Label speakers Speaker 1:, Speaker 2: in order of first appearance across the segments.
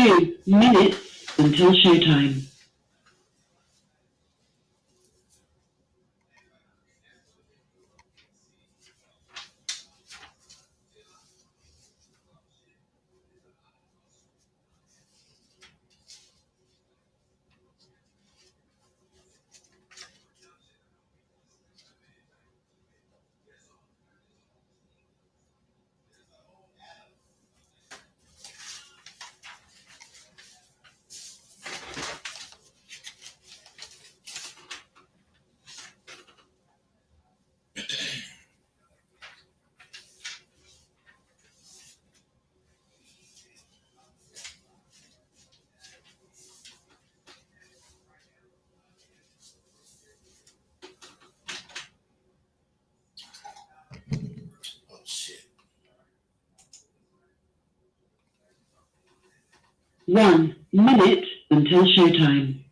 Speaker 1: 2 minutes until showtime.
Speaker 2: Oh shit.
Speaker 1: 1 minute until showtime.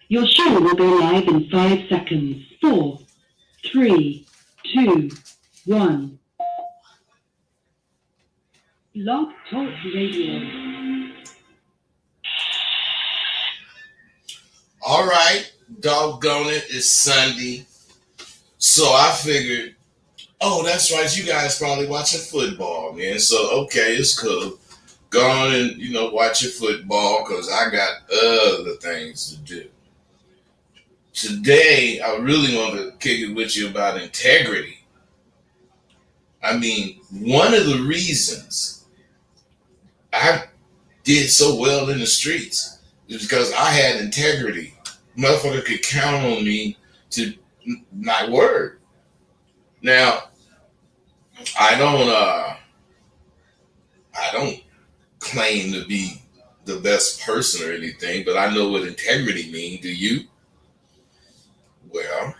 Speaker 1: Your show will go live in 5 seconds. 4, 3, 2, 1. Blog Talk Radio.
Speaker 2: All right, doggone it, it's Sunday. So I figured, oh, that's right, you guys probably watching football, man. So, okay, it's cool. Go on and, watch your football because I got other things to do. Today, I really want to kick it with you about integrity. I mean, one of the reasons I did so well in the streets is because I had integrity. Motherfucker could count on me to my word. Now, I don't claim to be the best person or anything, but I know what integrity means. Do you? Well,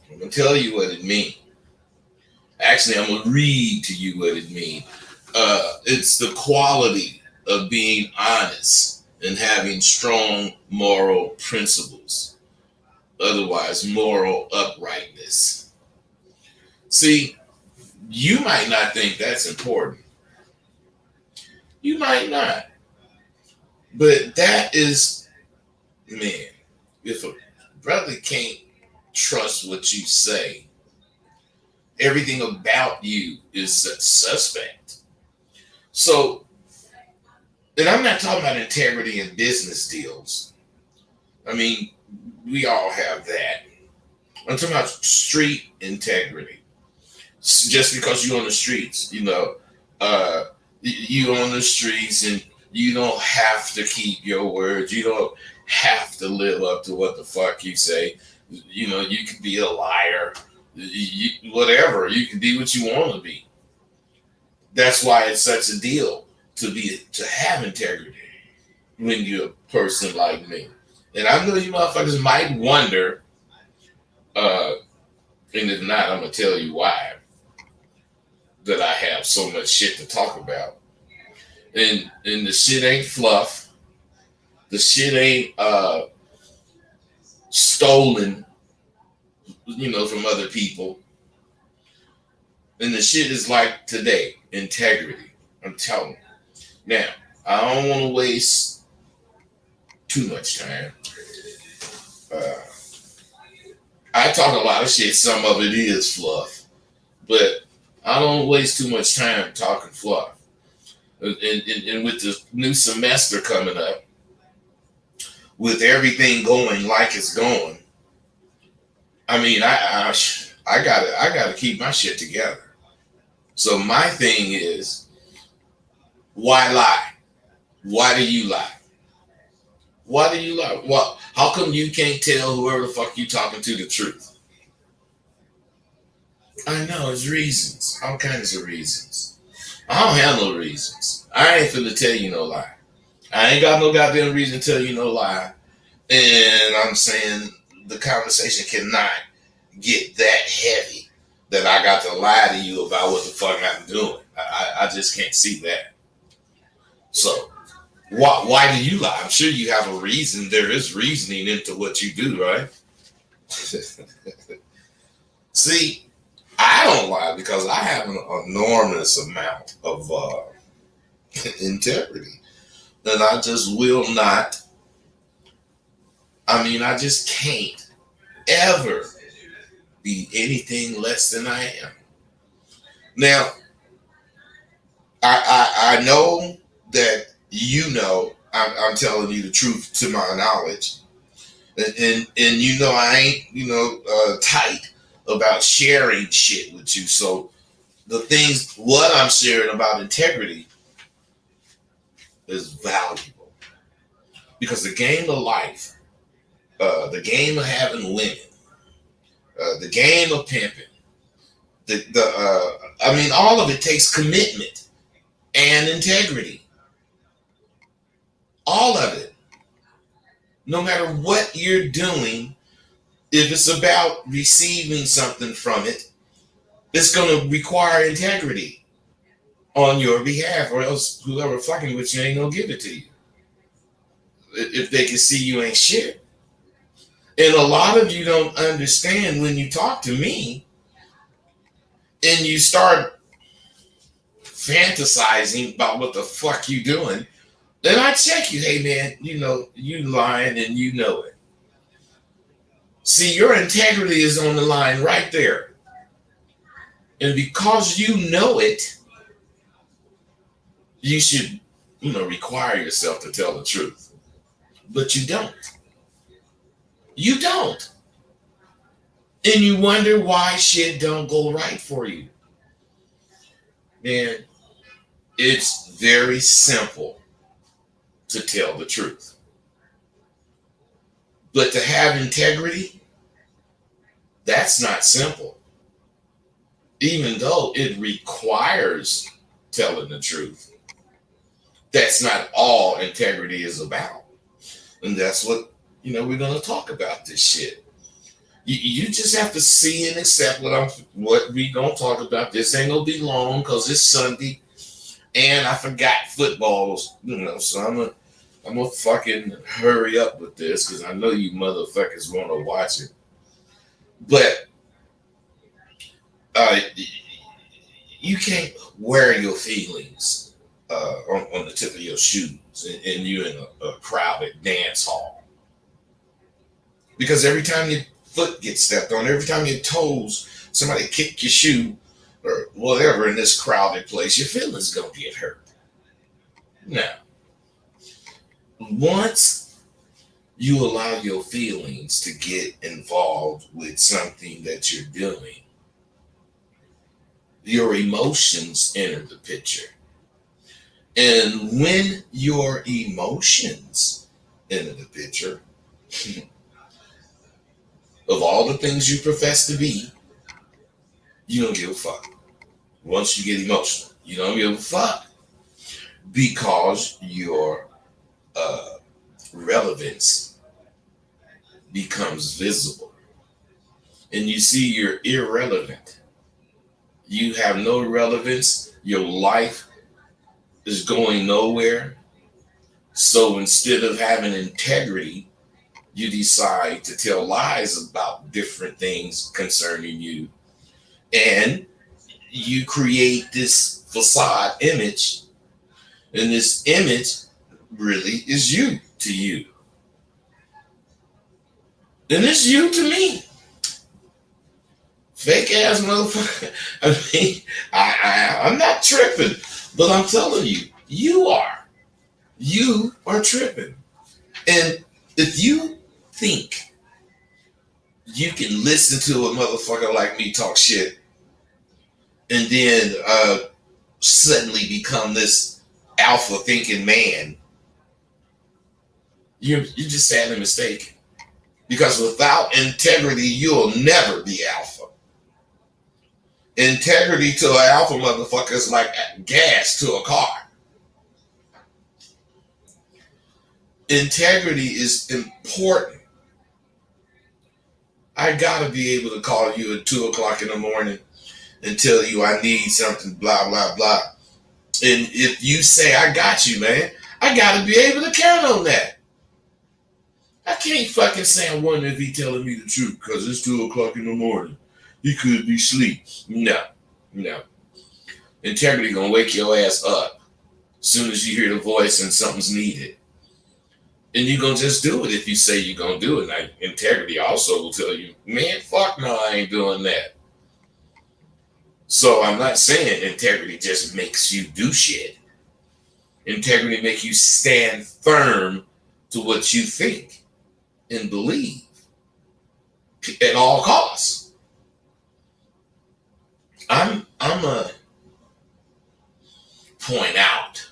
Speaker 2: I'm gonna tell you what it means. Actually, I'm gonna read to you what it means. It's the quality of being honest and having strong moral principles. Otherwise, moral uprightness. See, you might not think that's important. You might not. But that is, man, if a brother can't trust what you say, everything about you is suspect. So, and I'm not talking about integrity in business deals. I mean, we all have that. I'm talking about street integrity. Just because you're on the streets, you on the streets and you don't have to keep your words. You don't have to live up to what the fuck you say. You can be a liar. Whatever. You can be what you want to be. That's why it's such a deal to have integrity when you're a person like me. And I know you motherfuckers might wonder, and if not, I'm gonna tell you why. That I have so much shit to talk about. And the shit ain't fluff. The shit ain't stolen, from other people. And the shit is like today, integrity. I'm telling you. Now, I don't want to waste too much time. I talk a lot of shit. Some of it is fluff. But I don't waste too much time talking fluff. And with the new semester coming up, with everything going like it's going, I mean, I gotta keep my shit together. So my thing is, why lie? Why do you lie? Why do you lie? What? How come you can't tell whoever the fuck you talking to the truth? I know it's reasons, all kinds of reasons. I don't have no reasons. I ain't finna tell you no lie. I ain't got no goddamn reason to tell you no lie. And I'm saying the conversation cannot get that heavy that I got to lie to you about what the fuck I'm doing. I just can't see that. So why do you lie? I'm sure you have a reason. There is reasoning into what you do, right? See, I don't lie because I have an enormous amount of integrity. And I just will not, I just can't ever be anything less than I am. Now, I know that I'm telling you the truth to my knowledge. And I ain't, tight about sharing shit with you. So what I'm sharing about integrity is valuable. Because the game of life, the game of having women, the game of pimping, all of it takes commitment and integrity. All of it. No matter what you're doing, if it's about receiving something from it, it's going to require integrity on your behalf, or else whoever fucking with you ain't going to give it to you. If they can see you ain't shit. And a lot of you don't understand when you talk to me and you start fantasizing about what the fuck you doing, then I check you. Hey man, you lying and you know it. See, your integrity is on the line right there. And because you know it, you should, require yourself to tell the truth. But you don't. You don't. And you wonder why shit don't go right for you. Man, it's very simple to tell the truth. But to have integrity, that's not simple. Even though it requires telling the truth, that's not all integrity is about. And that's what, we're going to talk about this shit. You just have to see and accept what we going to talk about. This ain't going to be long because it's Sunday and I forgot footballs, so I'm going to fucking hurry up with this because I know you motherfuckers want to watch it. But you can't wear your feelings on the tip of your shoes and you're in a crowded dance hall. Because every time your foot gets stepped on, every time your toes, somebody kick your shoe or whatever in this crowded place, your feelings gonna get hurt. Now, once you allow your feelings to get involved with something that you're doing, your emotions enter the picture. And when your emotions enter the picture, of all the things you profess to be, you don't give a fuck. Once you get emotional, you don't give a fuck because your relevance becomes visible. And you see you're irrelevant. You have no relevance. Your life is going nowhere. So instead of having integrity, you decide to tell lies about different things concerning you. And you create this facade image. And this image really is you to you. And it's you to me. Fake ass motherfucker. I'm not tripping, but I'm telling you, you are. You are tripping. And if you think you can listen to a motherfucker like me talk shit and then suddenly become this alpha thinking man. You're just sadly mistaken. Because without integrity, you'll never be alpha. Integrity to an alpha motherfucker is like gas to a car. Integrity is important. I gotta be able to call you at 2 o'clock in the morning and tell you I need something, blah, blah, blah. And if you say, I got you, man, I gotta be able to count on that. I can't fucking say I wonder if he telling me the truth because it's 2 o'clock in the morning. He could be asleep. No. Integrity gonna wake your ass up as soon as you hear the voice and something's needed. And you're gonna just do it if you say you're gonna do it. Now, integrity also will tell you, man, fuck no, I ain't doing that. So I'm not saying integrity just makes you do shit. Integrity makes you stand firm to what you think and believe at all costs. I'm a point out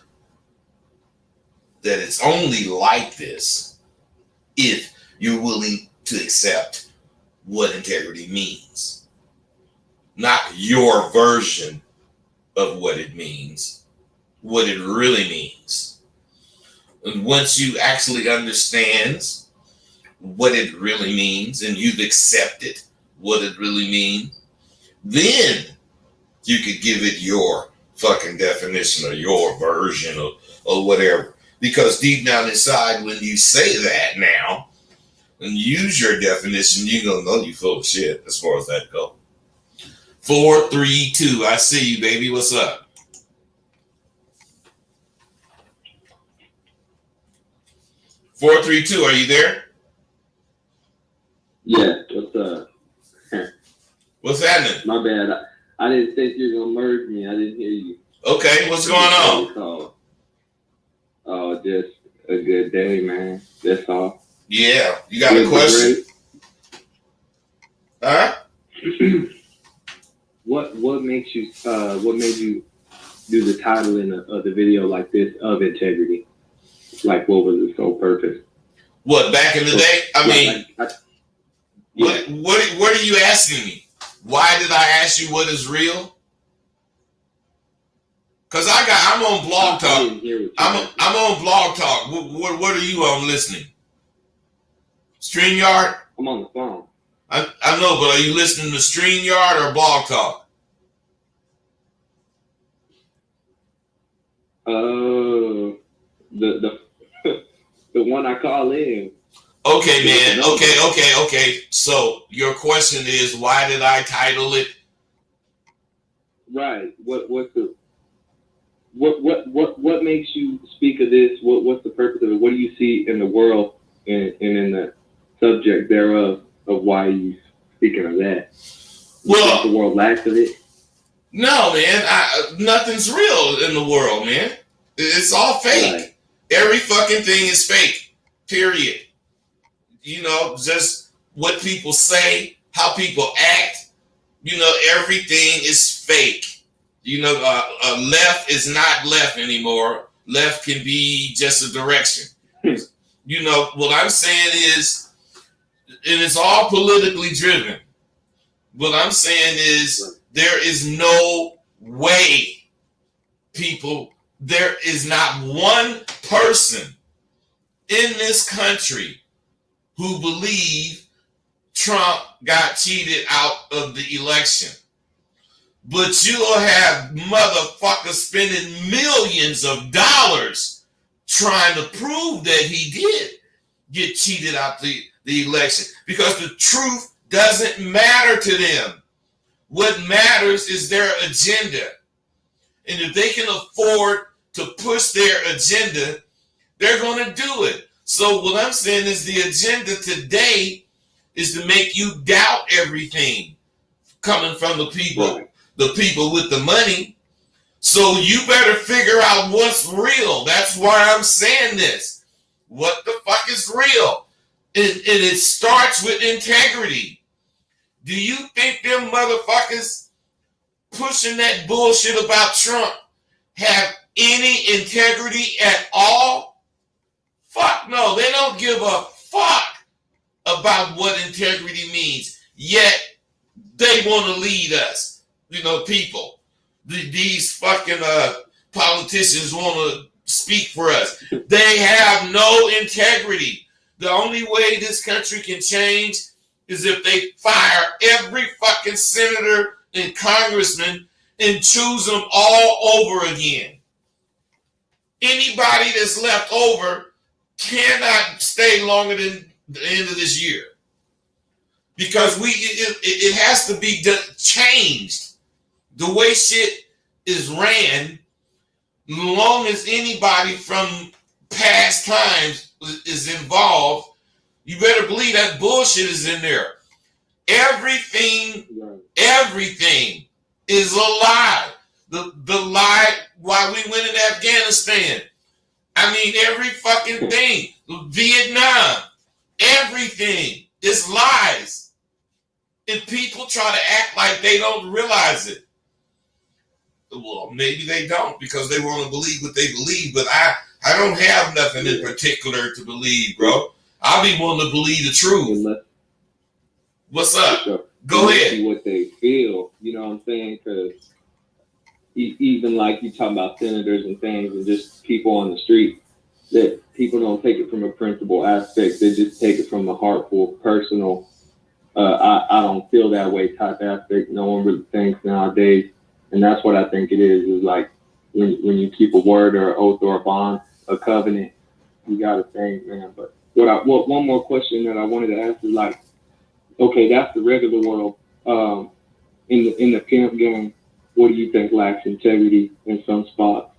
Speaker 2: that it's only like this if you're willing to accept what integrity means, not your version of what it means, what it really means. And once you actually understand what it really means and you've accepted what it really means, then you could give it your fucking definition or your version or whatever. Because deep down inside, when you say that now and use your definition, you're going to know you're full of shit as far as that goes. 432, I see you, baby. What's up? $432, are you there?
Speaker 3: Yeah, what's up?
Speaker 2: What's happening?
Speaker 3: My bad. I didn't think you were going to merge me. I didn't hear you.
Speaker 2: Okay, what's going on?
Speaker 3: Oh, just a good day, man. That's all.
Speaker 2: Yeah, you got a question? Huh?
Speaker 3: What makes you what made you do the titling of the video like this of integrity? Like, what was the sole purpose?
Speaker 2: What, back in the day? I mean,
Speaker 3: yeah.
Speaker 2: what are you asking me? Why did I ask you what is real? Cause I'm on Blog Talk. I'm on Blog Talk. What are you on listening? StreamYard?
Speaker 3: I'm on the phone.
Speaker 2: I know, but are you listening to StreamYard or Blog Talk?
Speaker 3: The the one I call in.
Speaker 2: Okay, man. Okay. So your question is, why did I title it?
Speaker 3: Right. What makes you speak of this? What's the purpose of it? What do you see in the world and in the subject thereof of why you speaking of that?
Speaker 2: Well,
Speaker 3: the world lacks of it.
Speaker 2: No, man. Nothing's real in the world, man. It's all fake. Right. Every fucking thing is fake. Period. You know, just what people say, how people act. You know, everything is fake. You know, left is not left anymore. Left can be just a direction. You know, what I'm saying is, and it's all politically driven. What I'm saying is, there is no way, people, there is not one person in this country who believe Trump got cheated out of the election. But you'll have motherfuckers spending millions of dollars trying to prove that he did get cheated out the election, because the truth doesn't matter to them. What matters is their agenda. And if they can afford to push their agenda, they're going to do it. So what I'm saying is the agenda today is to make you doubt everything coming from the people, the people with the money. So you better figure out what's real. That's why I'm saying this. What the fuck is real? And it starts with integrity. Do you think them motherfuckers pushing that bullshit about Trump have any integrity at all? Fuck no, they don't give a fuck about what integrity means. Yet they want to lead us. People. These fucking politicians want to speak for us. They have no integrity. The only way this country can change is if they fire every fucking senator and congressman and choose them all over again. Anybody that's left over cannot stay longer than the end of this year, because it has to be changed. The way shit is ran, as long as anybody from past times is involved, you better believe that bullshit is in there. Everything is a lie. The lie why we went in Afghanistan. I mean, every fucking thing. Vietnam. Everything is lies. And people try to act like they don't realize it. Well, maybe they don't, because they want to believe what they believe, but I don't have nothing in particular to believe, bro. I'll be willing to believe the truth. What's up? Go ahead.
Speaker 3: See what they feel, you know what I'm saying? Because even like you talking about senators and things and just people on the street, that people don't take it from a principle aspect. They just take it from a heartful, personal, I don't feel that way type aspect. No one really thinks nowadays. And that's what I think it is like when you keep a word or an oath or a bond, a covenant, you got to think, man. But one more question that I wanted to ask is like, okay, that's the regular world. In the pimp game, what do you think lacks integrity in some spots?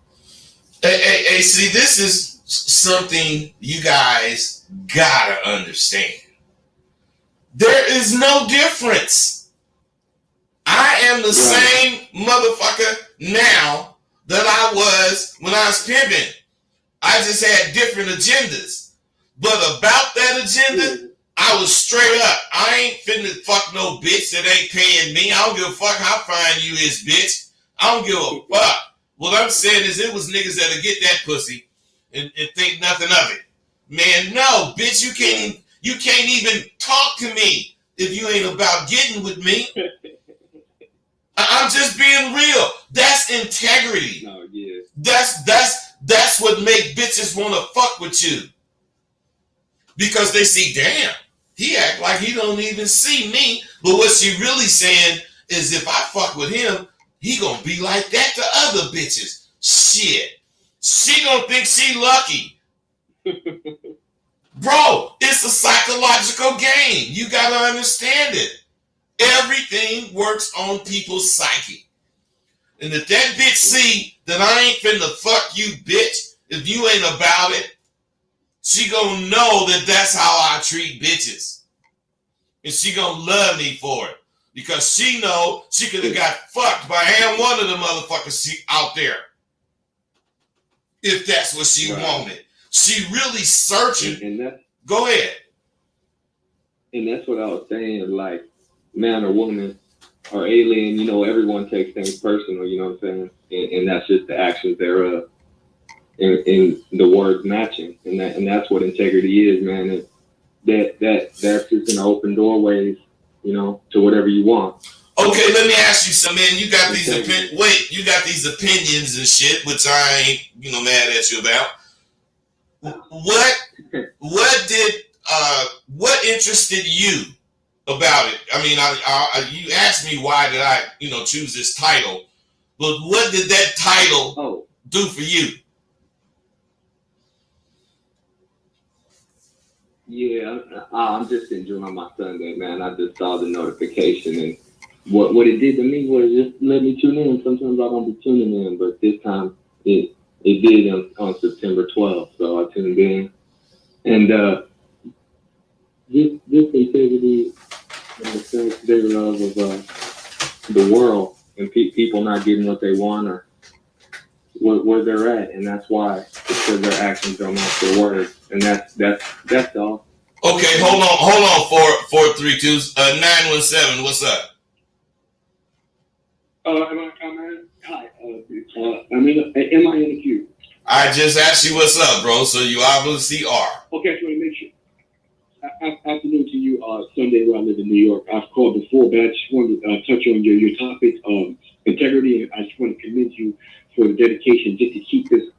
Speaker 2: Hey, see, this is something you guys gotta understand. There is no difference. I am the same motherfucker now that I was when I was pimping. I just had different agendas. But about that agenda, I was straight up. I ain't finna fuck no bitch that ain't paying me. I don't give a fuck how fine you is, bitch. I don't give a fuck. What I'm saying is it was niggas that'll get that pussy and think nothing of it. Man, no, bitch, you can't even talk to me if you ain't about getting with me. I'm just being real. That's integrity.
Speaker 3: No, yeah.
Speaker 2: That's what make bitches want to fuck with you. Because they see, damn, he act like he don't even see me. But what she really saying is if I fuck with him, he gonna be like that to other bitches. Shit. She gonna think she lucky. Bro, it's a psychological game. You gotta understand it. Everything works on people's psyche. And if that bitch see that I ain't finna fuck you, bitch, if you ain't about it, she gonna know that that's how I treat bitches. And she gonna love me for it. Because she know she could have got fucked by one of the motherfuckers out there. If that's what she wanted. She really searching.
Speaker 3: And
Speaker 2: go ahead.
Speaker 3: And that's what I was saying, like, man or woman or alien, you know, everyone takes things personal, you know what I'm saying? And that's just the actions thereof. And the words matching. And that's what integrity is, man. And that's just an open doorways, you know, to whatever you want.
Speaker 2: Okay, let me ask you something, man. You got these you got these opinions and shit, which I ain't, mad at you about. What interested you about it? I mean, you asked me why did I, choose this title, but what did that title do for you?
Speaker 3: Yeah, I'm just enjoying my Sunday, man. I just saw the notification, and what it did to me was just let me tune in. Sometimes I don't be tuning in, but this time it did on September 12th, so I tuned in. And this integrity and the sense thereof of the world and people not getting what they want or where they're at, and that's why, because their actions don't match their words, and that's all.
Speaker 2: Okay, hold on. 432 917. What's up?
Speaker 4: Hi. Am I in the queue?
Speaker 2: I just asked you what's up, bro. So you obviously are.
Speaker 4: Okay, I just want to make sure. Afternoon to you, Sunday, where I live in New York. I've called before, but I just wanted to touch on your topic, integrity, and I just want to commend you for the dedication just to keep this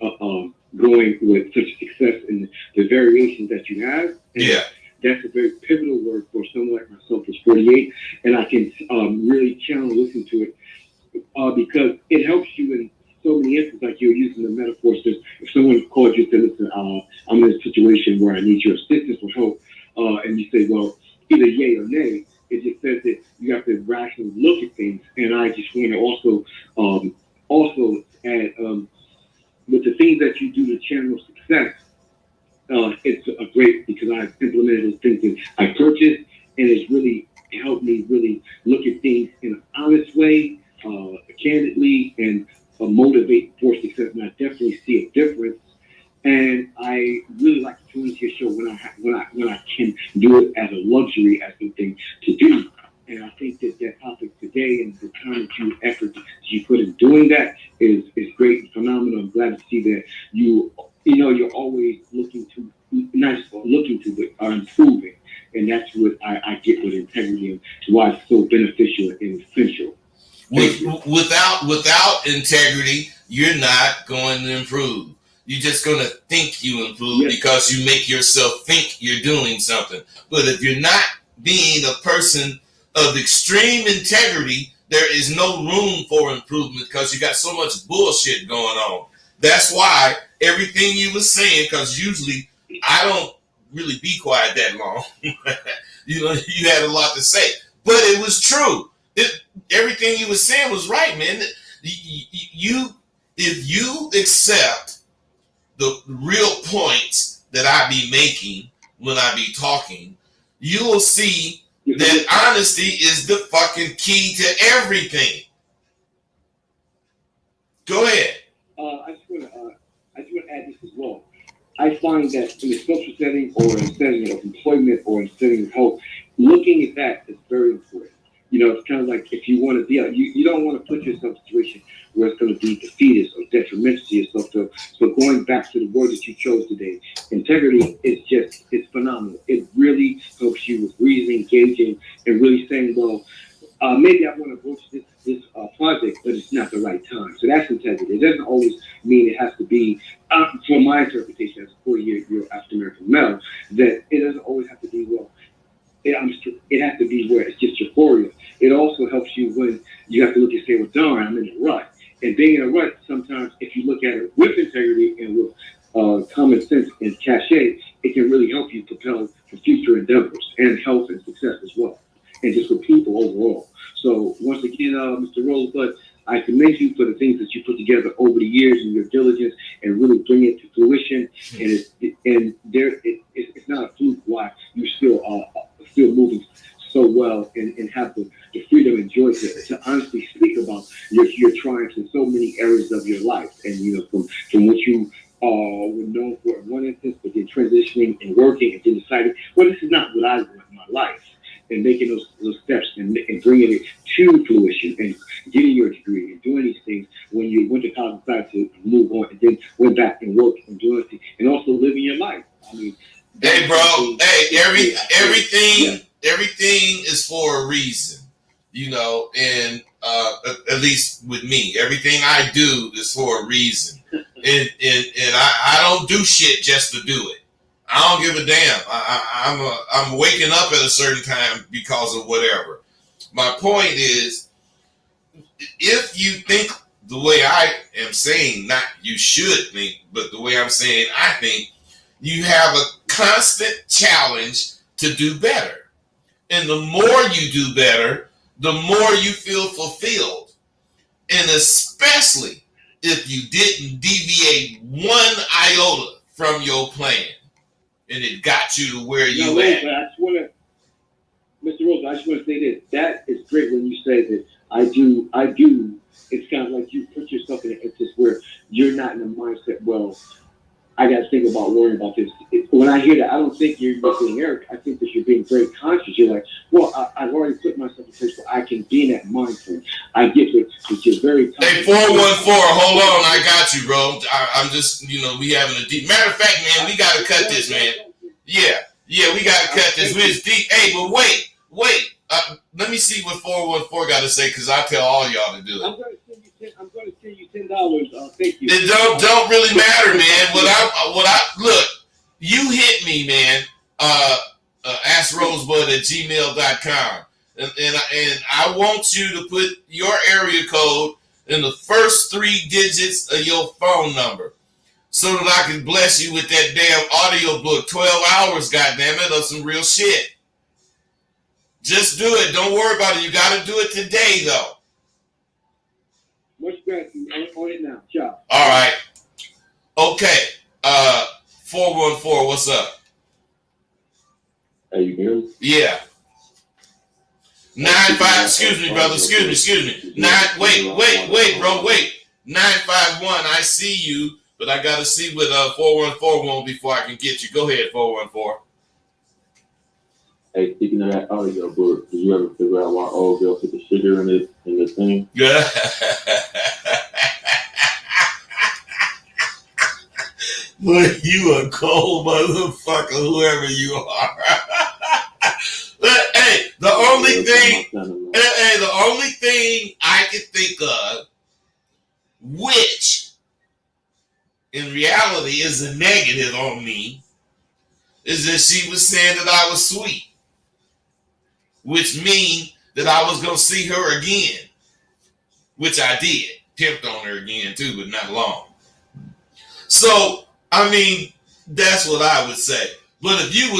Speaker 4: going with such success and the variations that you have. And
Speaker 2: Yeah.
Speaker 4: that's a very pivotal word for someone like myself who's 48, and I can really channel listen to it because it helps you in so many instances. Like you're using the metaphors. If someone calls you and says, "Listen, I'm in a situation where I need your assistance or help," and you say, "Well, either yay or nay," it just says that you have to rationally look at things. And I just want to also add with the things that you do to channel success. It's a great because I've implemented those things that I purchased, and it's really helped me really look at things in an honest way, candidly, and motivate for success. And I definitely see a difference. And I really like to tune into your show when I can do it as a luxury, as something to do. And I think that topic today and the time that you effort that you put in doing that is great and phenomenal. I'm glad to see that you're always looking to not just looking to but are improving. And that's what I get with integrity and why it's so beneficial and essential.
Speaker 2: Without integrity, you're not going to improve. You're just going to think you improve because you make yourself think you're doing something. But if you're not being a person of extreme integrity, there is no room for improvement because you got so much bullshit going on. That's why everything you were saying, because usually I don't really be quiet that long. You had a lot to say, but it was true. Everything you were saying was right, man. If you accept the real points that I be making when I be talking, you will see that honesty is the fucking key to everything. Go ahead.
Speaker 4: I just want to add this as well. I find that in a social setting or in a setting of employment or in a setting of health, looking at that is very important. It's kind of like if you want to be you don't want to put yourself in a situation where it's going to be defeatist or detrimental to yourself. So going back to the word that you chose today, integrity it's phenomenal. It really helps you with reasoning, engaging, and really saying, well, maybe I want to approach this project, but it's not the right time. So that's integrity. It doesn't always mean it has to be, from my interpretation as a 40-year African American male, that it doesn't always have to be, well, it has to be where it's just euphoria. It also helps you when you have to look and say, well, darn, I'm in a rut. And being in a rut, sometimes if you look at it with integrity and with common sense and cachet, it can really help you propel for future endeavors and health and success as well. And just with people overall. So once again, Mr. Rosebud, I commend you for the things that you put together over the years and your diligence and really bring it to fruition. And it's not a fluke why you still moving so well and have the freedom and joy to honestly speak about your triumphs in so many areas of your life. And from what you were known for in one instance, but then transitioning and working and then deciding, well, this is not what I want in my life. And making those steps and bringing it to fruition and getting your degree and doing these things when you went to college, decided to move on and then went back and worked and doing things and also living your life. I mean,
Speaker 2: hey, bro. Hey, everything is for a reason, and at least with me, everything I do is for a reason, and I don't do shit just to do it. I don't give a damn. I'm waking up at a certain time because of whatever. My point is, if you think the way I am saying, not you should think, but the way I'm saying I think, you have a constant challenge to do better. And the more you do better, the more you feel fulfilled. And especially if you didn't deviate one iota from your plan. And it got you to where you at.
Speaker 4: Mr. Rose, I just want to say this. That is great when you say that I do. It's kind of like you put yourself in an instance where you're not in the mindset, well, I got to think about worrying about this. When I hear that, I don't think you're being arrogant. I think that you're being very conscious. You're like, well, I've already put myself in a place where I can be in that mindful. I get to, but you're very
Speaker 2: Hey,
Speaker 4: conscious.
Speaker 2: 414, hold on, I got you, bro. I'm just, we having a deep. Matter of fact, man, we gotta cut this, man. Yeah, we gotta cut this. We're deep. Hey, but wait. Let me see what 414 got to say, because I tell all y'all to do it.
Speaker 4: I'm going to send you $10. Thank you.
Speaker 2: It don't really matter, man. Look, you hit me, man. AskRosebud@gmail.com. And I want you to put your area code in the first 3 digits of your phone number, so that I can bless you with that damn audio book. 12 hours, goddammit, of some real shit. Just do it. Don't worry about it. You got to do it today, though.
Speaker 4: Much gratitude. On it now. Ciao.
Speaker 2: All right. Okay. 414, what's up?
Speaker 3: Hey, you hear me?
Speaker 2: Yeah. 95. Excuse me, brother. Excuse me. Wait, bro. Wait. 951. I see you, but I got to see what 414 want before I can get you. Go ahead, 414.
Speaker 3: Hey, speaking of that audio book, did you ever figure out why old girl put the sugar in the thing?
Speaker 2: Yeah. Well, you a cold motherfucker, whoever you are. But, hey, the only thing I can think of, which in reality is a negative on me, is that she was saying that I was sweet, which means that I was going to see her again, which I did. Pimped on her again too, but not long. So, I mean, that's what I would say. But if you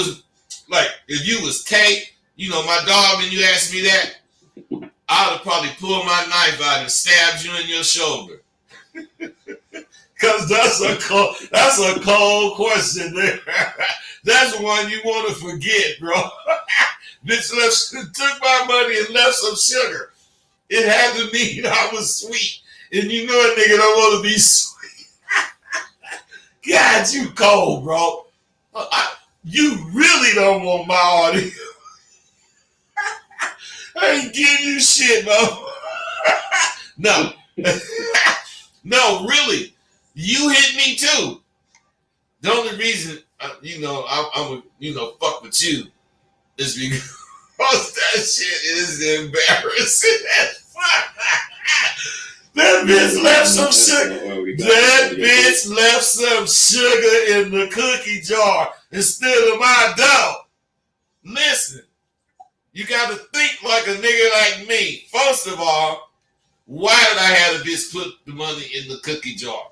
Speaker 2: was Kate, my dog, and you asked me that, I would have probably pulled my knife out and stabbed you in your shoulder. Cause that's a cold question there. That's one you want to forget, bro. Bitch took my money and left some sugar. It had to mean I was sweet. And you know a nigga don't want to be sweet. God, you cold, bro. You really don't want my audio. I ain't giving you shit, bro. No. No, really. You hit me too. The only reason, I'm fuck with you is because that shit is embarrassing as fuck. That bitch left some sugar. That bitch left some sugar in the cookie jar instead of my dough. Listen, you got to think like a nigga like me. First of all, why did I have a bitch put the money in the cookie jar?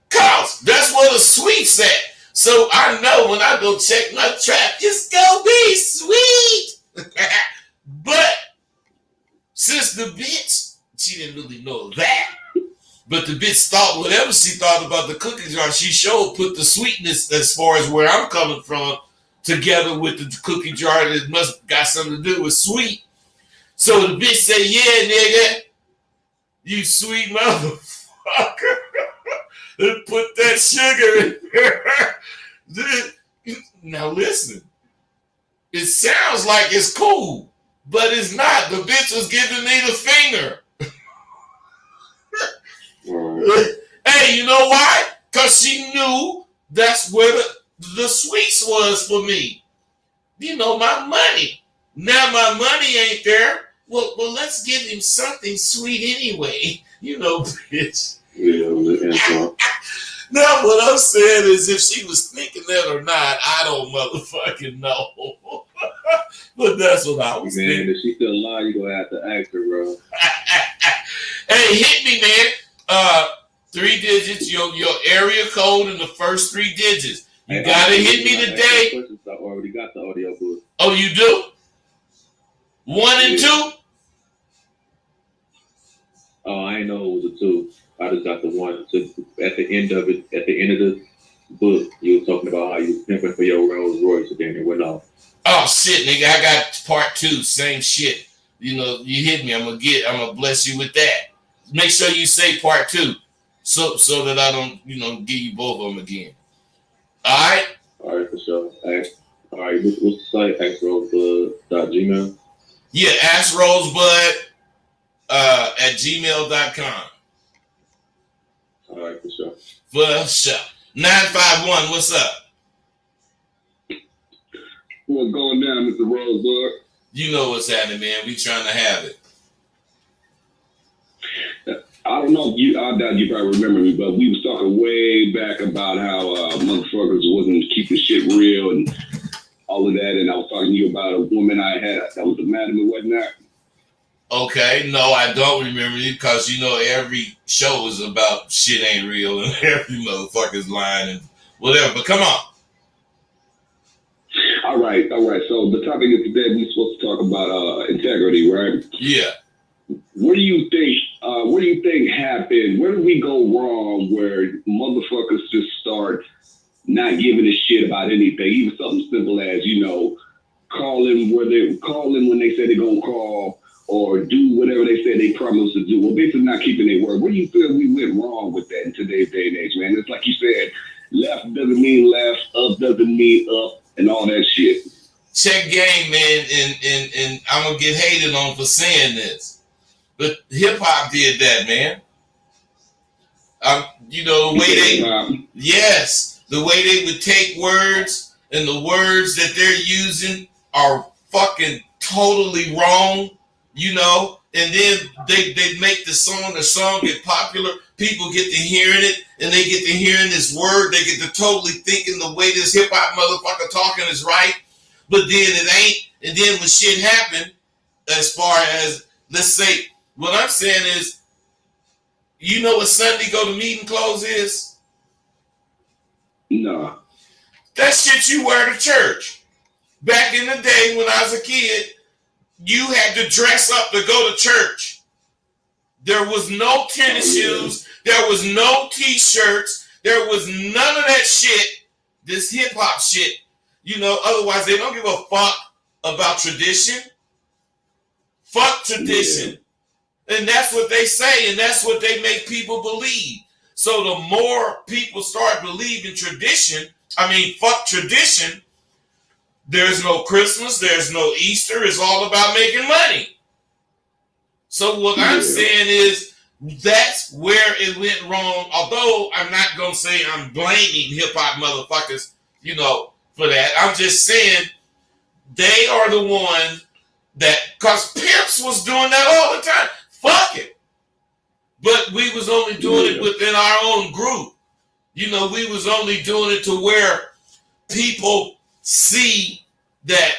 Speaker 2: Cause that's what a sweet's at. So I know when I go check my trap, it's gonna be sweet. But since the bitch, she didn't really know that. But the bitch thought whatever she thought about the cookie jar, she sure put the sweetness as far as where I'm coming from together with the cookie jar that must got something to do with sweet. So the bitch said, yeah, nigga, you sweet motherfucker. And put that sugar in there. Now listen, it sounds like it's cool, but it's not. The bitch was giving me the finger. Hey, you know why? Because she knew that's where the sweets was for me. My money. Now my money ain't there. Well, let's give him something sweet anyway. Bitch.
Speaker 3: Yeah,
Speaker 2: Now, what I'm saying is, if she was thinking that or not, I don't motherfucking know. But that's what I was thinking.
Speaker 3: If she's still alive, you're going to have to ask her, bro.
Speaker 2: Hey, hit me, man. 3 digits, your area code in the first 3 digits. You gotta hit me today.
Speaker 3: I already got the audio book.
Speaker 2: Oh, you do? 1 and 2?
Speaker 3: Oh, I didn't know it was a 2. I just got the 1. So at the end of the book, you were talking about how you were pimping for your Rolls Royce, and then it went off.
Speaker 2: Oh shit, nigga! I got part 2, same shit. You hit me. I'm gonna bless you with that. Make sure you say part 2, so that I don't, give you both of them again. All right.
Speaker 3: All right, for sure. All right, what's the site? AskRosebud.gmail.
Speaker 2: Yeah, AskRosebud at gmail.com.
Speaker 3: All right, for sure.
Speaker 2: For sure. 951, what's up?
Speaker 5: What's going down, Mr. Rosebud?
Speaker 2: You know what's happening, man. We trying to have it.
Speaker 5: I don't know if you, I doubt you probably remember me, but we was talking way back about how motherfuckers wasn't keeping shit real and all of that, and I was talking to you about a woman I had that was a madam and whatnot.
Speaker 2: Okay, no, I don't remember you because you know every show is about shit ain't real and every motherfucker's lying and whatever. But come on.
Speaker 5: All right. So the topic of today, we're supposed to talk about integrity, right?
Speaker 2: Yeah.
Speaker 5: What do you think? What do you think happened? Where did we go wrong? Where motherfuckers just start not giving a shit about anything, even something simple as calling when they say they're gonna call, or do whatever they say they promised to do. Well, basically not keeping their word. Where do you feel we went wrong with that in today's day and age, man? It's like you said, left doesn't mean left, up doesn't mean up, and all that shit.
Speaker 2: Check game, man, and I'm gonna get hated on for saying this. But hip hop did that, man. The way they would take words and the words that they're using are fucking totally wrong, and then they make the song get popular, people get to hearing it, and they get to hearing this word, they get to totally thinking the way this hip hop motherfucker talking is right, but then it ain't, and then when shit happen, as far as, let's say, what I'm saying is, you know what Sunday go to meeting clothes is?
Speaker 5: No.
Speaker 2: That shit you wear to church. Back in the day when I was a kid, you had to dress up to go to church. There was no tennis shoes. There was no t-shirts. There was none of that shit. This hip hop shit. Otherwise they don't give a fuck about tradition. Fuck tradition. Yeah. And that's what they say, and that's what they make people believe. So the more people start believing tradition, fuck tradition, there's no Christmas, there's no Easter, it's all about making money. So what I'm saying is, that's where it went wrong, although I'm not going to say I'm blaming hip-hop motherfuckers, for that. I'm just saying they are the ones that, because Pimps was doing that all the time. Fuck it. But we was only doing it within our own group. We was only doing it to where people see that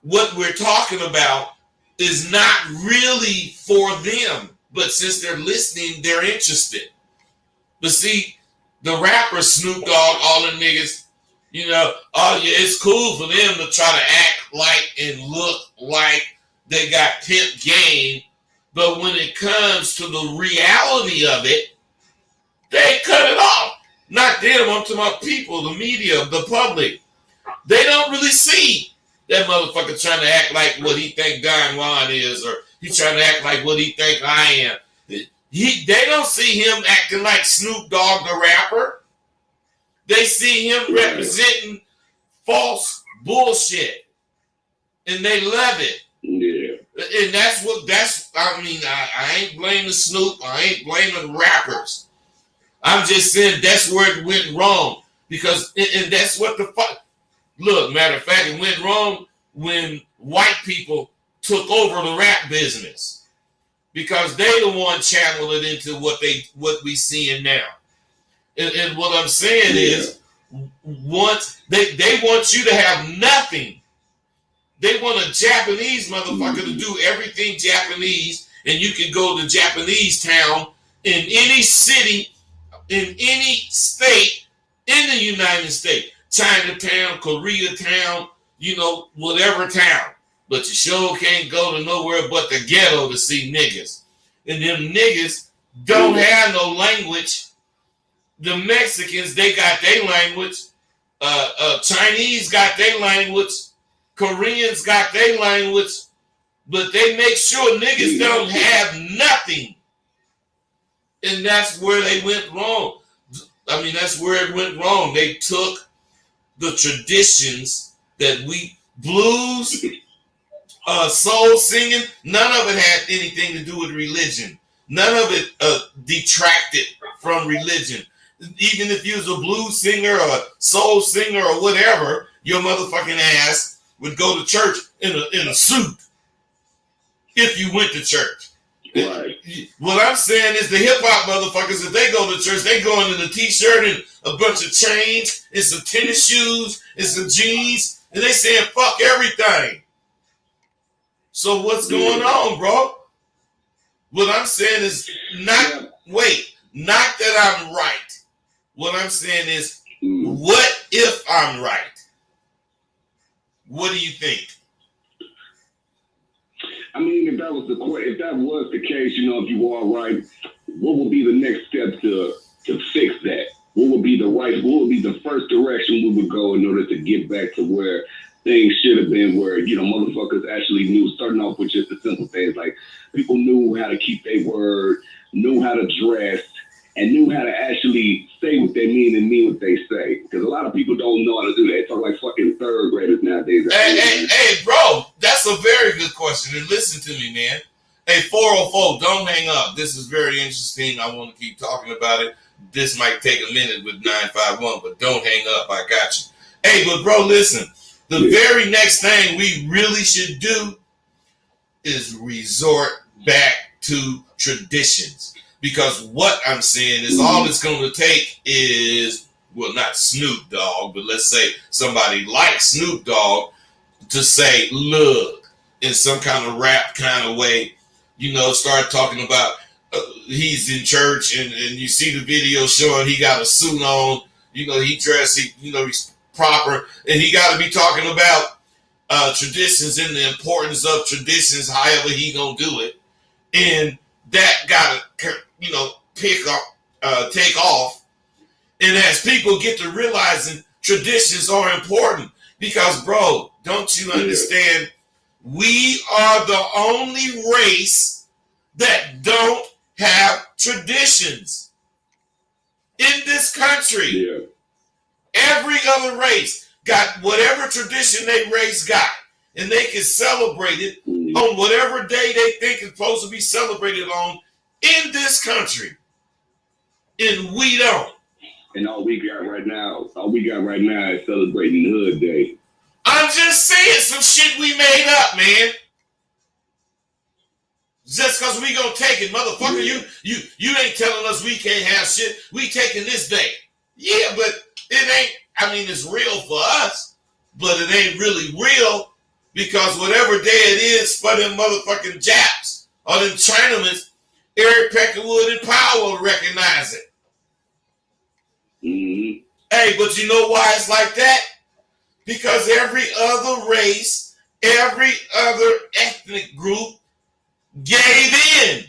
Speaker 2: what we're talking about is not really for them. But since they're listening, they're interested. But see, the rapper Snoop Dogg, all the niggas, it's cool for them to try to act like and look like they got pimp game. But when it comes to the reality of it, they cut it off. Not them, I'm talking about people, the media, the public. They don't really see that motherfucker trying to act like what he think Don Juan is, or he trying to act like what he think I am. They don't see him acting like Snoop Dogg the rapper. They see him representing false bullshit. And they love it.
Speaker 5: Yeah.
Speaker 2: And I ain't blaming Snoop. I ain't blaming rappers. I'm just saying that's where it went wrong. Because, and that's what the fuck. Look, matter of fact, it went wrong when white people took over the rap business. Because they the one channeled it into what we seeing now. And what I'm saying is, once they want you to have nothing. They want a Japanese motherfucker to do everything Japanese, and you can go to Japanese town in any city, in any state in the United States. Chinatown, Koreatown, whatever town. But you sure can't go to nowhere but the ghetto to see niggas. And them niggas don't have no language. The Mexicans, they got their language. Chinese got their language. Koreans got their language, but they make sure niggas don't have nothing. And that's where they went wrong. That's where it went wrong. They took the traditions that we blues, soul singing, none of it had anything to do with religion. None of it detracted from religion. Even if you was a blues singer or a soul singer or whatever, your motherfucking ass would go to church in a suit if you went to church.
Speaker 5: Right.
Speaker 2: What I'm saying is the hip hop motherfuckers, if they go to church, they going in a t-shirt and a bunch of chains and some tennis shoes and some jeans, and they saying fuck everything. So what's going on, bro? What I'm saying is not that I'm right. What I'm saying is, what if I'm right? What do you think?
Speaker 5: I mean, if that was the case, you know, if you are right, what would be the next step to fix that? What would be the first direction we would go in order to get back to where things should have been, where, you know, motherfuckers actually knew, starting off with just the simple things, like people knew how to keep their word, knew how to dress, and knew how to actually say what they mean and mean what they say. Because a lot of people don't know how to do that. They talk like fucking third graders nowadays.
Speaker 2: Hey, bro, that's a very good question. And listen to me, man. Hey, 404, don't hang up. This is very interesting. I want to keep talking about it. This might take a minute with 951, but don't hang up. I got you. Hey, but bro, listen. The very next thing we really should do is resort back to traditions. Because what I'm saying is all it's going to take is, well, not Snoop Dogg, but let's say somebody like Snoop Dogg to say, look, in some kind of rap kind of way, you know, start talking about he's in church and you see the video showing he got a suit on, you know, he dressed, he's proper, and he got to be talking about traditions and the importance of traditions, however he gonna do it. And that got to, you know, take off. And as people get to realizing traditions are important, because, bro, don't you understand? We are the only race that don't have traditions in this country.
Speaker 5: Yeah.
Speaker 2: Every other race got whatever tradition they race got, and they can celebrate it on whatever day they think it's supposed to be celebrated on in this country. And we don't.
Speaker 5: And all we got right now is celebrating Hood Day.
Speaker 2: I'm just saying some shit we made up, man. Just because we gonna take it, motherfucker, you ain't telling us we can't have shit. We taking this day. Yeah, but it ain't, I mean, it's real for us, but it ain't really real, because whatever day it is for them motherfucking Japs or them Chinamen, Eric Peckerwood and Powell will recognize it.
Speaker 5: Mm-hmm.
Speaker 2: Hey, but you know why it's like that? Because every other race, every other ethnic group gave in.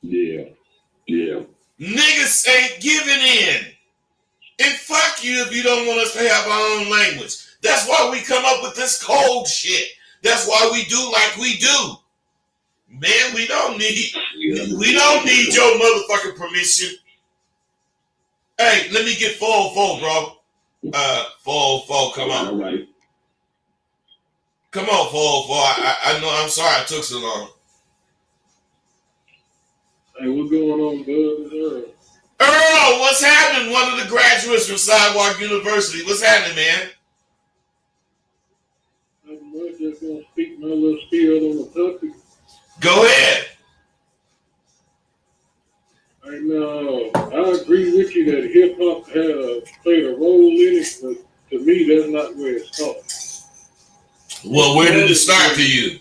Speaker 5: Yeah.
Speaker 2: Niggas ain't giving in. And fuck you if you don't want us to have our own language. That's why we come up with this cold shit. That's why we do like we do. Man, we don't need your motherfucking permission. Hey, let me get 404, bro. 404, come on.
Speaker 5: All right.
Speaker 2: Come on, 404. I know, I'm sorry it took so long.
Speaker 6: Hey, what's going on, bud?
Speaker 2: Earl, what's happening? One of the graduates from Sidewalk University. What's happening, man?
Speaker 6: I'm just going to speak my little spiel on the topic.
Speaker 2: Go ahead.
Speaker 6: I agree with you that hip hop played a role in it, but to me, that's not where it started.
Speaker 2: Well, where did it start to you?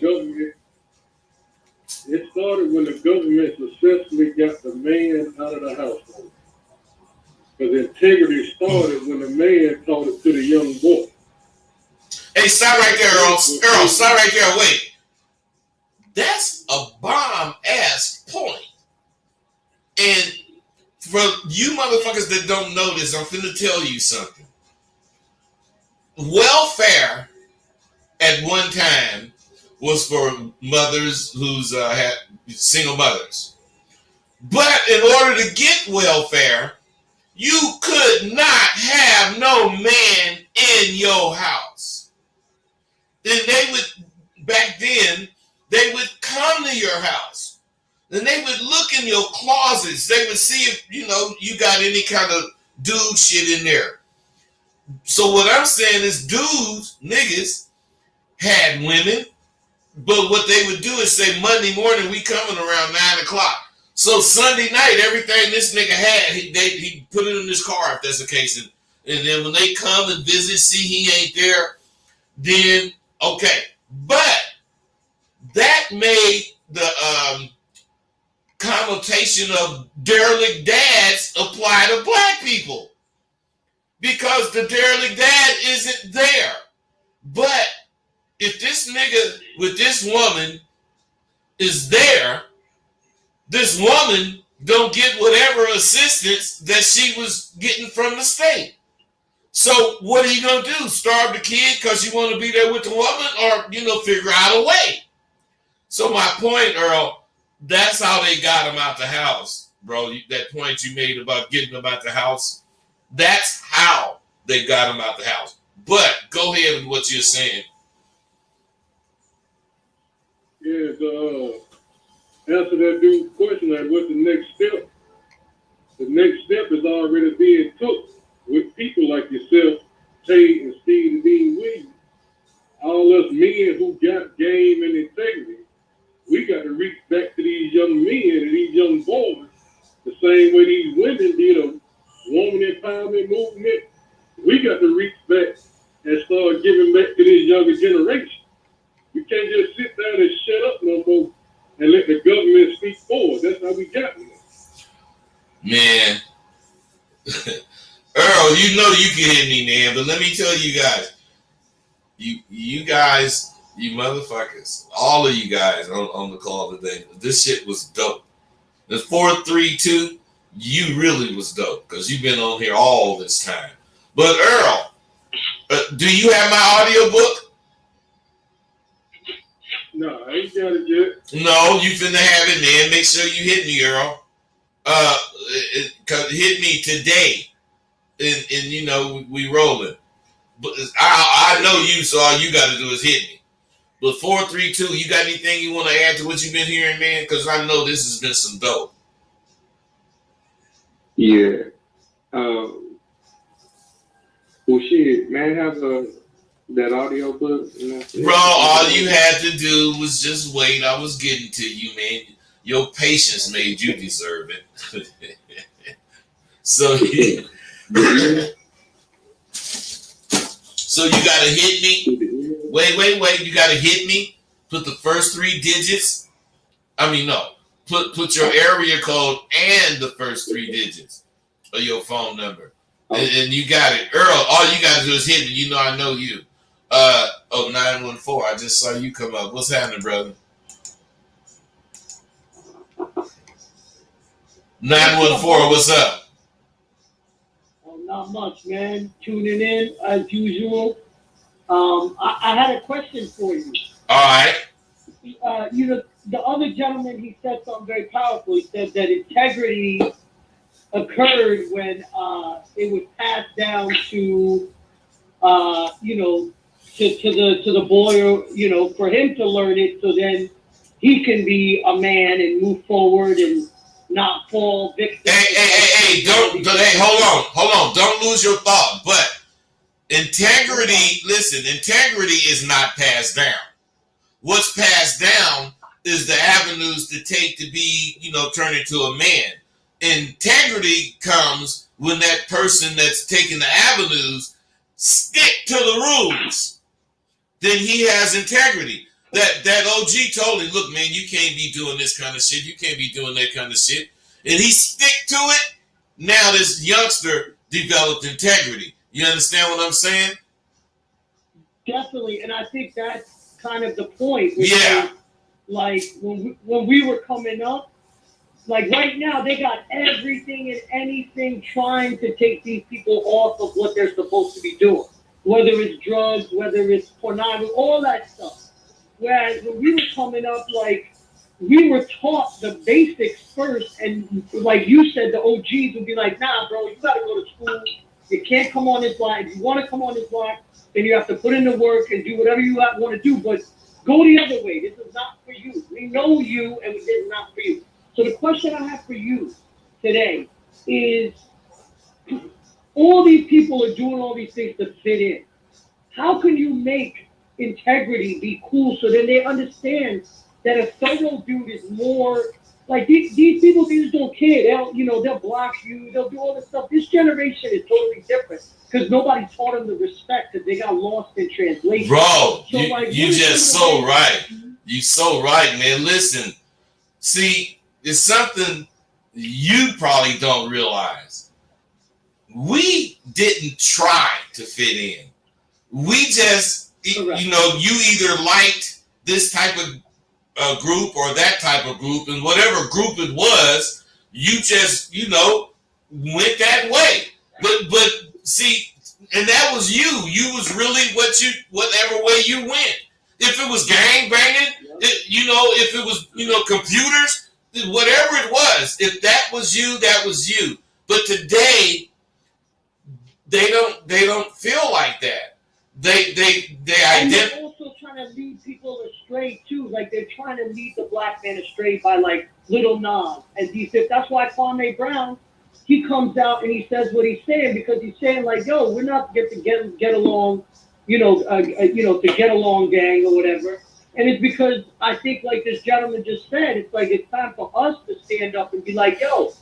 Speaker 6: It started when the government successfully got the man out of the household. Because integrity started when the man taught it to the young boy.
Speaker 2: Hey, stop right there, Earl. Earl, stop right there. Wait. That's a bomb-ass point. And for you motherfuckers that don't know this, I'm finna tell you something. Welfare at one time was for mothers who's had single mothers. But in order to get welfare, You could not have no man in your house. Then they would, back then, they would come to your house. Then they would look in your closets. They would see if, you got any kind of dude shit in there. So what I'm saying is dudes, niggas, had women, but what they would do is say Monday morning we coming around 9 o'clock. So Sunday night, everything this nigga had, he put it in his car if that's the case. And then when they come and visit, see he ain't there, then okay. But that made the connotation of derelict dads apply to black people. Because the derelict dad isn't there. But if this nigga with this woman is there, this woman don't get whatever assistance that she was getting from the state. So what are you going to do? Starve the kid because you want to be there with the woman, or, figure out a way? So my point, Earl, that's how they got him out the house, bro. That point you made about getting him out the house, that's how they got him out the house. But go ahead with what you're saying.
Speaker 6: Yeah, to answer that dude's question, like, what's the next step? The next step is already being took with people like yourself, Tate and Steve and Dean Williams. All us men who got game and integrity, we got to reach back to these young men and these young boys the same way these women did a woman empowerment movement. We got to reach back and start giving back to this younger generation. We can't just sit down and shut up no more and let the government speak for us. That's how we got here.
Speaker 2: Man. Earl, you can hit me, man, but let me tell you guys, you guys, you motherfuckers, all of you guys on the call today, this shit was dope. The 432, you really was dope because you've been on here all this time. But Earl, do you have my audio book?
Speaker 6: No, I ain't got it yet.
Speaker 2: No, you finna have it, man. Make sure you hit me, Earl. Hit me today. And we rolling. But I know you, so all you got to do is hit me. But 432, you got anything you want to add to what you've been hearing, man? Because I know this has been some dope.
Speaker 3: Yeah. Well, shit, man, have that audio book.
Speaker 2: Bro, all you had to do was just wait. I was getting to you, man. Your patience made you deserve it. So you gotta hit me. Wait. You gotta hit me. Put the first 3 digits. Put your area code and the first 3 digits of your phone number. And you got it. Earl, all you gotta do is hit me. I know you. 914. I just saw you come up. What's happening, brother? 914, what's up?
Speaker 7: Not much, man. Tuning in as usual. I had a question for you.
Speaker 2: All right.
Speaker 7: The other gentleman, he said something very powerful. He said that integrity occurred when it was passed down to the boy, or for him to learn it, so then he can be a man and move forward and not fall victim.
Speaker 2: Hey, hold on. Don't lose your thought. But integrity is not passed down. What's passed down is the avenues to take to be, turn into a man. Integrity comes when that person that's taking the avenues stick to the rules. Then he has integrity. That OG told him, look, man, you can't be doing this kind of shit. You can't be doing that kind of shit. And he stick to it. Now this youngster developed integrity. You understand what I'm saying?
Speaker 7: Definitely. And I think that's kind of the point.
Speaker 2: Yeah.
Speaker 7: Like when we were coming up, like right now, they got everything and anything trying to take these people off of what they're supposed to be doing. Whether it's drugs, whether it's pornography, all that stuff. Whereas when we were coming up, like we were taught the basics first, and like you said, the OGs would be like, nah, bro, you gotta go to school. You can't come on this line. If you want to come on this line, then you have to put in the work and do whatever you want to do. But go the other way. This is not for you. We know you, and this is not for you. So the question I have for you today is, all these people are doing all these things to fit in. How can you make integrity be cool so then they understand that a thorough dude is more like these people? They just don't care. They'll block you. They'll do all this stuff. This generation is totally different because nobody taught them the respect because they got lost in translation.
Speaker 2: Bro,
Speaker 7: So,
Speaker 2: you just so right. You so right, man. Listen, see, it's something you probably don't realize. We didn't try to fit in. We just,
Speaker 7: Correct.
Speaker 2: you either liked this type of group or that type of group, and whatever group it was, you just, went that way. But see, and that was you. You was really whatever way you went. If it was gang banging, if it was, computers, whatever it was, if that was you, that was you. But today, they don't feel like that. They
Speaker 7: And
Speaker 2: identify.
Speaker 7: they're also trying to lead people astray too. Like they're trying to lead the black man astray by like Little Nas and these. That's why Kwame Brown, he comes out and he says what he's saying because he's saying like, yo, we're not get along, to get along gang or whatever. And it's because I think like this gentleman just said, it's like it's time for us to stand up and be like, yo,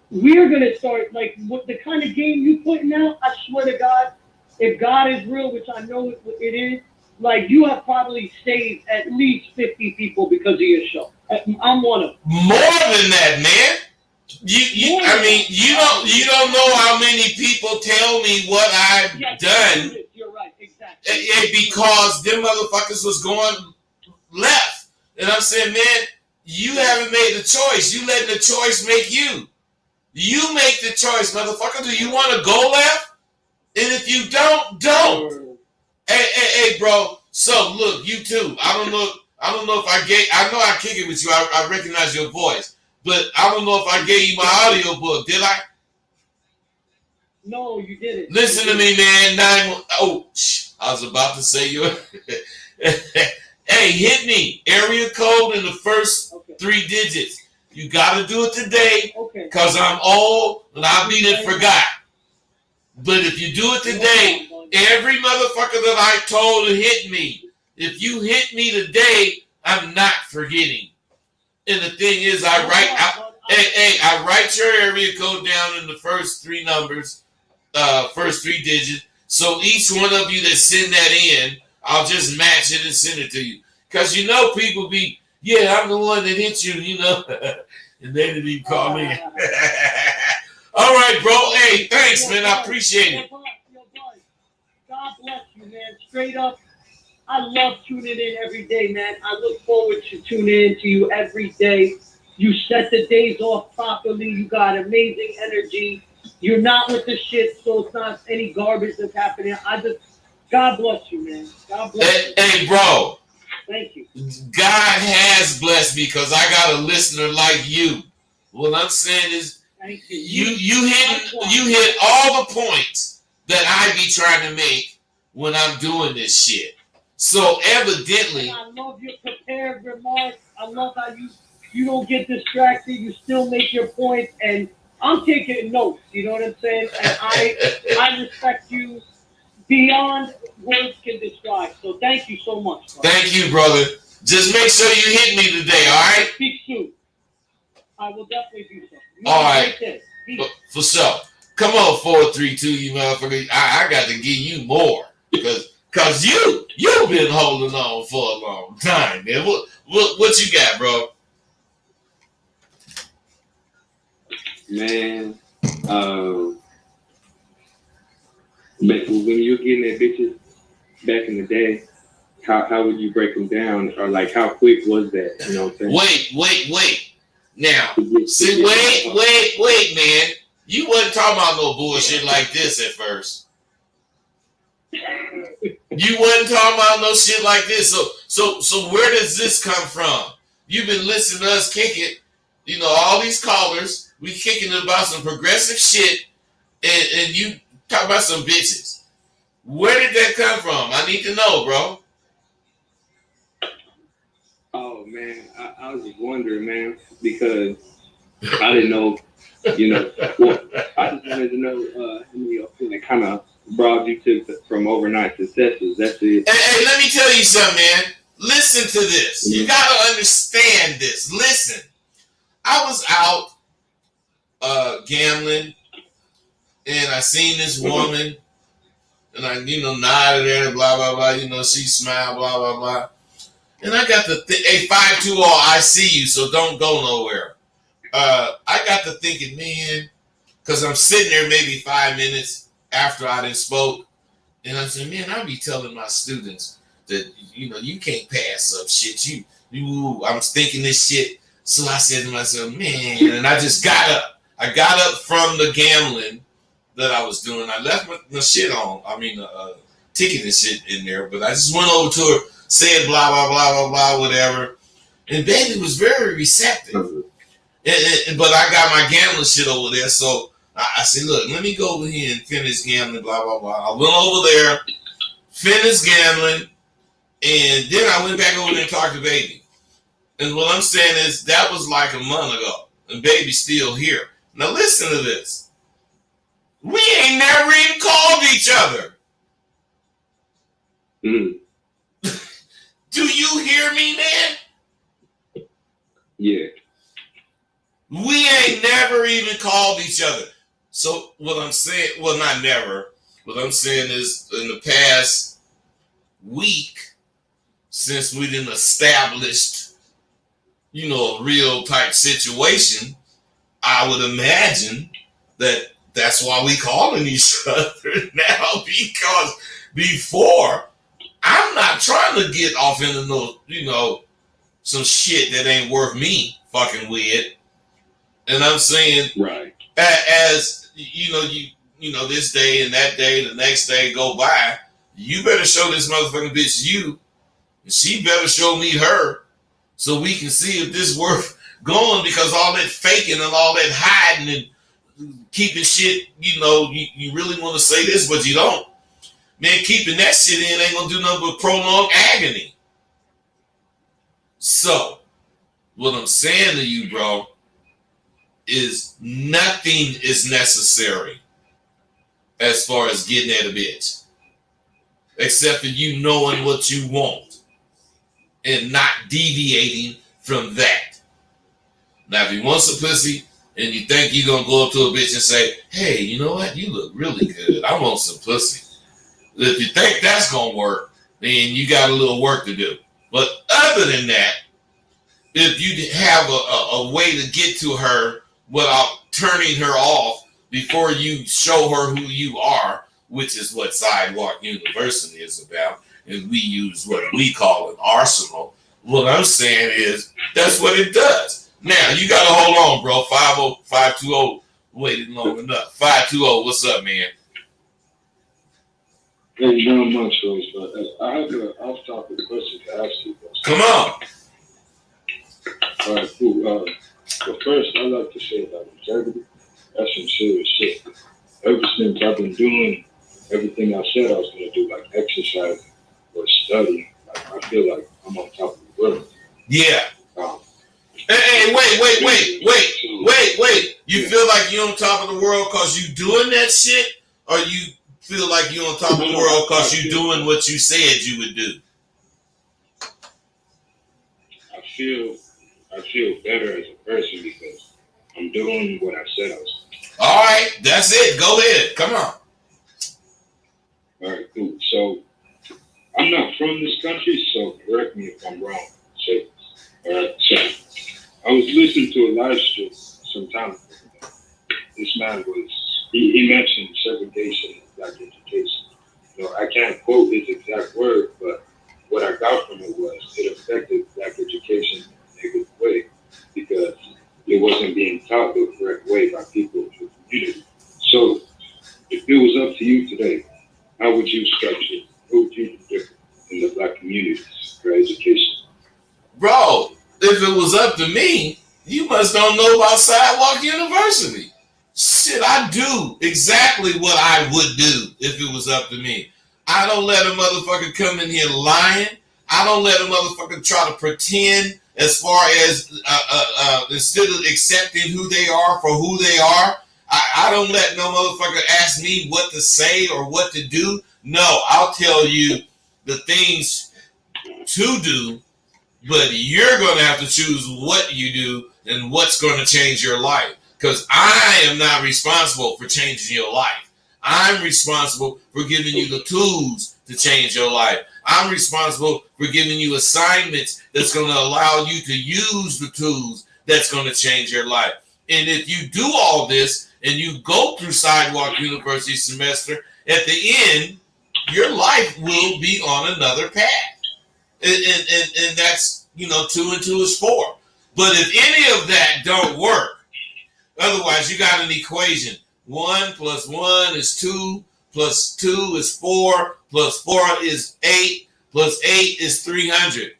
Speaker 7: we're gonna start like what the kind of game you putting out. I swear to God, if God is real, which I know it is, like you have probably saved at least 50 people because of your show. I'm one of them.
Speaker 2: More than that, man. You don't know how many people tell me what I've done.
Speaker 7: You're right, exactly.
Speaker 2: Because them motherfuckers was going left. And I'm saying, man, you haven't made the choice. You letting the choice make you. You make the choice, motherfucker. Do you want to go left? And if you don't. Hey, bro. So look, you too. I don't know if I know I kick it with you. I recognize your voice. But I don't know if I gave you my audio book, did I?
Speaker 7: No, you didn't.
Speaker 2: Listen to me, man. I was about to say you. Hey, hit me. Area code in the first 3 digits. You got to do it today because I'm old and I've been forgot. But if you do it today, every motherfucker that I told to hit me, if you hit me today, I'm not forgetting. And the thing is, I write your area code down in the first 3 numbers, first 3 digits. So each one of you that send that in, I'll just match it and send it to you. Because people be, yeah, I'm the one that hit you, and they didn't even call me. All right, bro. Hey, thanks, man. I appreciate it.
Speaker 7: God bless you, man. Straight up, I love tuning in every day, man. I look forward to tuning in to you every day. You set the days off properly. You got amazing energy. You're not with the shit, so it's not any garbage that's happening. God bless you, man. God bless you.
Speaker 2: Hey, bro.
Speaker 7: Thank you.
Speaker 2: God has blessed me because I got a listener like you. What I'm saying is,
Speaker 7: thank you.
Speaker 2: You hit all the points that I be trying to make when I'm doing this shit. So evidently,
Speaker 7: I love your prepared remarks. I love how you don't get distracted. You still make your points, and I'm taking notes. You know what I'm saying? And I respect you beyond words can describe. So thank you so much, bro.
Speaker 2: Thank you, brother. Just make sure you hit me today, all right?
Speaker 7: Speak soon. I will definitely do so.
Speaker 2: All right. For sure. Come on, 432, you motherfucker. I got to give you more because you've been holding on for a long time, man. What you got, bro?
Speaker 3: Man, when you were getting at bitches back in the day, how would you break them down, or like how quick was that? You know what I'm saying? Wait.
Speaker 2: Now, see, wait, man. You wasn't talking about no bullshit like this at first. You wasn't talking about no shit like this. So where does this come from? You've been listening to us kick it. You know, all these callers, we kicking about some progressive shit, and you talk about some bitches. Where did that come from? I need to know, bro.
Speaker 3: Oh man, I was just wondering, man, because I didn't know, you know. Well, I just wanted to know how many of you that kind of brought you to from overnight successes. That's it.
Speaker 2: Hey, let me tell you something, man. Listen to this. You gotta understand this. Listen. I was out gambling, and I seen this woman, and I, nodded at her, blah, blah, blah. She smiled, blah, blah, blah. And I got to hey, 520, I see you, so don't go nowhere. I got to thinking, man, because I'm sitting there maybe 5 minutes after I done spoke, and I'm saying, man, I be telling my students that, you can't pass up shit. I'm thinking this shit. So I said to myself, man, and I just got up. I got up from the gambling that I was doing. I left my shit on. Ticket and shit in there, but I just went over to her, said blah, blah, blah, blah, blah, whatever. And baby was very receptive. But I got my gambling shit over there, so I said, look, let me go over here and finish gambling, blah, blah, blah. I went over there, finished gambling, and then I went back over there and talked to baby. And what I'm saying is that was like a month ago, and baby's still here. Now listen to this. We ain't never even called each other.
Speaker 3: Mm.
Speaker 2: Do you hear me, man?
Speaker 3: Yeah.
Speaker 2: We ain't never even called each other. So what I'm saying, well, not never. What I'm saying is in the past week, since we didn't established, a real type situation, I would imagine that that's why we calling each other now, because before I'm not trying to get off into no, some shit that ain't worth me fucking with. And I'm saying,
Speaker 3: right,
Speaker 2: as this day and that day, the next day go by, you better show this motherfucking bitch you, and she better show me her, so we can see if this worth going, because all that faking and all that hiding and keeping shit, you really want to say this, but you don't. Man, keeping that shit in ain't gonna do nothing but prolong agony. So, what I'm saying to you, bro, is nothing is necessary as far as getting at a bitch, except for you knowing what you want and not deviating from that. Now, if you want some pussy and you think you're going to go up to a bitch and say, hey, you know what? You look really good. I want some pussy. If you think that's going to work, then you got a little work to do. But other than that, if you have a way to get to her without turning her off before you show her who you are, which is what Sidewalk University is about, and we use what we call an arsenal. What I'm saying is that's what it does. Now, you got to hold on, bro. 520 waited long enough. 520, what's up, man?
Speaker 6: Hey, not much, Rose, but I have an off-topic question to ask you.
Speaker 2: Come on.
Speaker 6: All right, cool. But first, I'd like to say that integrity, that's some serious shit. Ever since I've been doing everything I said I was going to do, like exercising or studying, like, I feel like I'm on top of the world.
Speaker 2: Yeah. Hey, wait. You feel like you're on top of the world because you doing that shit, or you feel like you're on top of the world because you doing what you said you would do?
Speaker 6: I feel better as a person because I'm doing what I said I was.
Speaker 2: All right, that's it. Go ahead. Come on.
Speaker 6: All right, cool. So I'm not from this country, so correct me if I'm wrong. So, all right, so I was listening to a live stream some time ago. This man he mentioned segregation and black education. I can't quote his exact word, but what I got from it was it affected black education in a negative way because it wasn't being taught the correct way by people in the community. So if it was up to you today, how would you structure, what would you do different in the black communities for education?
Speaker 2: Bro, if it was up to me, you must don't know about Sidewalk University. Shit, I do exactly what I would do if it was up to me. I don't let a motherfucker come in here lying. I don't let a motherfucker try to pretend as far as instead of accepting who they are for who they are. I don't let no motherfucker ask me what to say or what to do. No, I'll tell you the things to do, but you're going to have to choose what you do and what's going to change your life. Because I am not responsible for changing your life. I'm responsible for giving you the tools to change your life. I'm responsible for giving you assignments that's going to allow you to use the tools that's going to change your life. And if you do all this and you go through Sidewalk University semester, at the end, your life will be on another path. And that's, 2 and 2 is 4. But if any of that don't work, otherwise you got an equation. 1 plus 1 is 2, plus 2 is 4, plus 4 is 8, plus 8 is 300.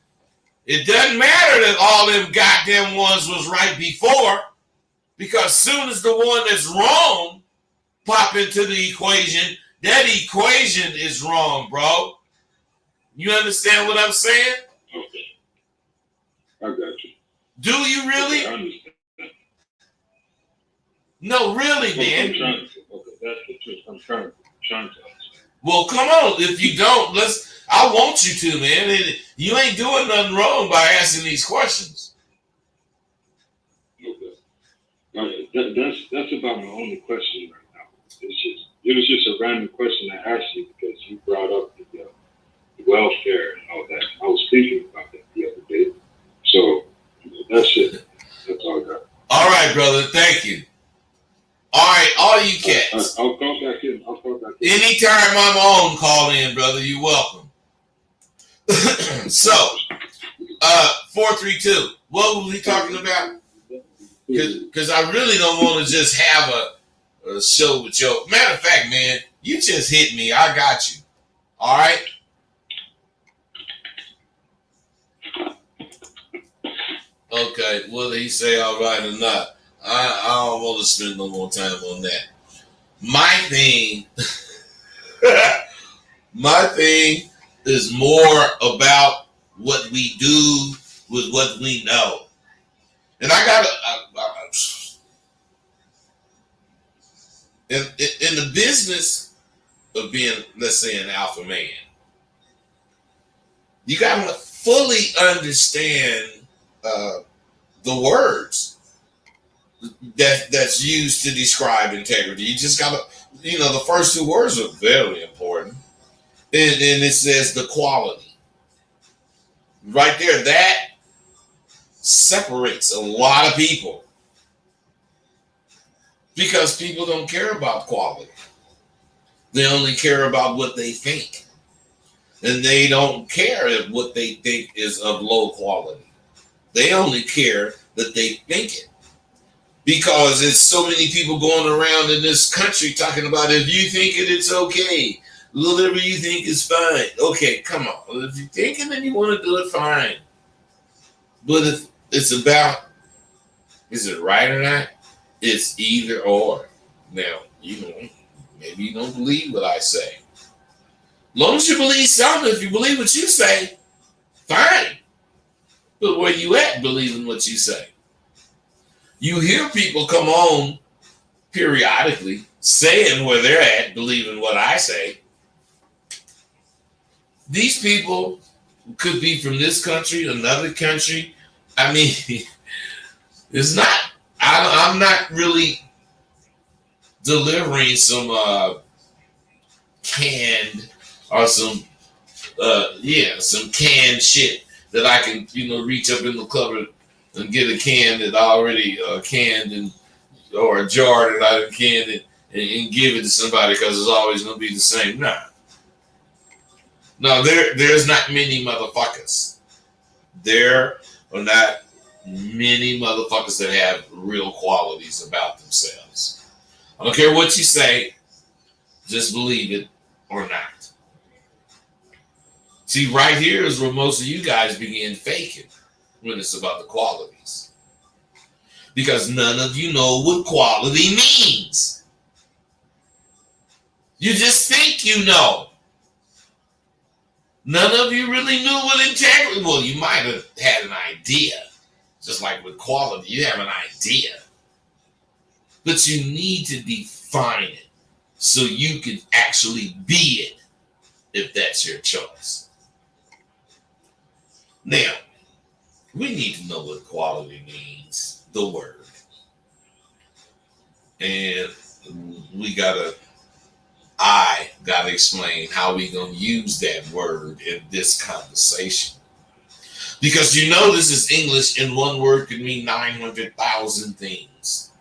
Speaker 2: It doesn't matter that all them goddamn ones was right before, because soon as the one that's wrong pop into the equation, that equation is wrong, bro. You understand what I'm saying?
Speaker 6: Okay. I got you.
Speaker 2: Do you really?
Speaker 6: Okay, I understand.
Speaker 2: No, really, man.
Speaker 6: Okay, that's the truth. I'm trying to understand.
Speaker 2: Well, come on. If you don't, I want you to, man. You ain't doing nothing wrong by asking these questions.
Speaker 6: Okay. All right. That's about my only question right now. It was just a random question I asked you because you brought up the welfare and all that. I was thinking about that the other day. So that's it. That's all I got.
Speaker 2: All right, brother. Thank you. All right, all you cats.
Speaker 6: I'll call back in.
Speaker 2: Anytime I'm on, call in, brother. You're welcome. So, 432. What were we talking about? Because I really don't want to just have a show with you. Matter of fact, man, you just hit me. I got you. All right? Okay, whether he say all right or not, I don't want to spend no more time on that. My thing is more about what we do with what we know. And I got in the business of being, let's say, an alpha man, you got to fully understand the words that's used to describe integrity. You just gotta, the first 2 words are very important. And it says the quality. Right there, that separates a lot of people. Because people don't care about quality. They only care about what they think. And they don't care if what they think is of low quality. They only care that they think it. Because there's so many people going around in this country talking about if you think it, it's okay. Whatever you think is fine. Okay, come on. Well, if you're thinking and you want to do it, fine. But if it's about, is it right or not? It's either or. Now, maybe you don't believe what I say. As long as you believe something, if you believe what you say, fine. But where you at believing what you say? You hear people come on periodically saying where they're at, believing what I say. These people could be from this country, another country. I mean, it's not, I'm not really delivering some canned or some canned shit that I can, reach up in the cupboard and get a can that I already canned or a jar that I canned and give it to somebody because it's always going to be the same. No, there's not many motherfuckers. There are not many motherfuckers that have real qualities about themselves. I don't care what you say, just believe it or not. See, right here is where most of you guys begin faking. when it's about the qualities. Because none of you know what quality means. You just think you know. None of you really knew what integrity. Well, you might have had an idea. Just like with quality, you have an idea. But you need to define it so you can actually be it, if that's your choice. Now, we need to know what quality means, the word. And I gotta explain how we gonna use that word in this conversation. Because you know this is English, and one word could mean 900,000 things.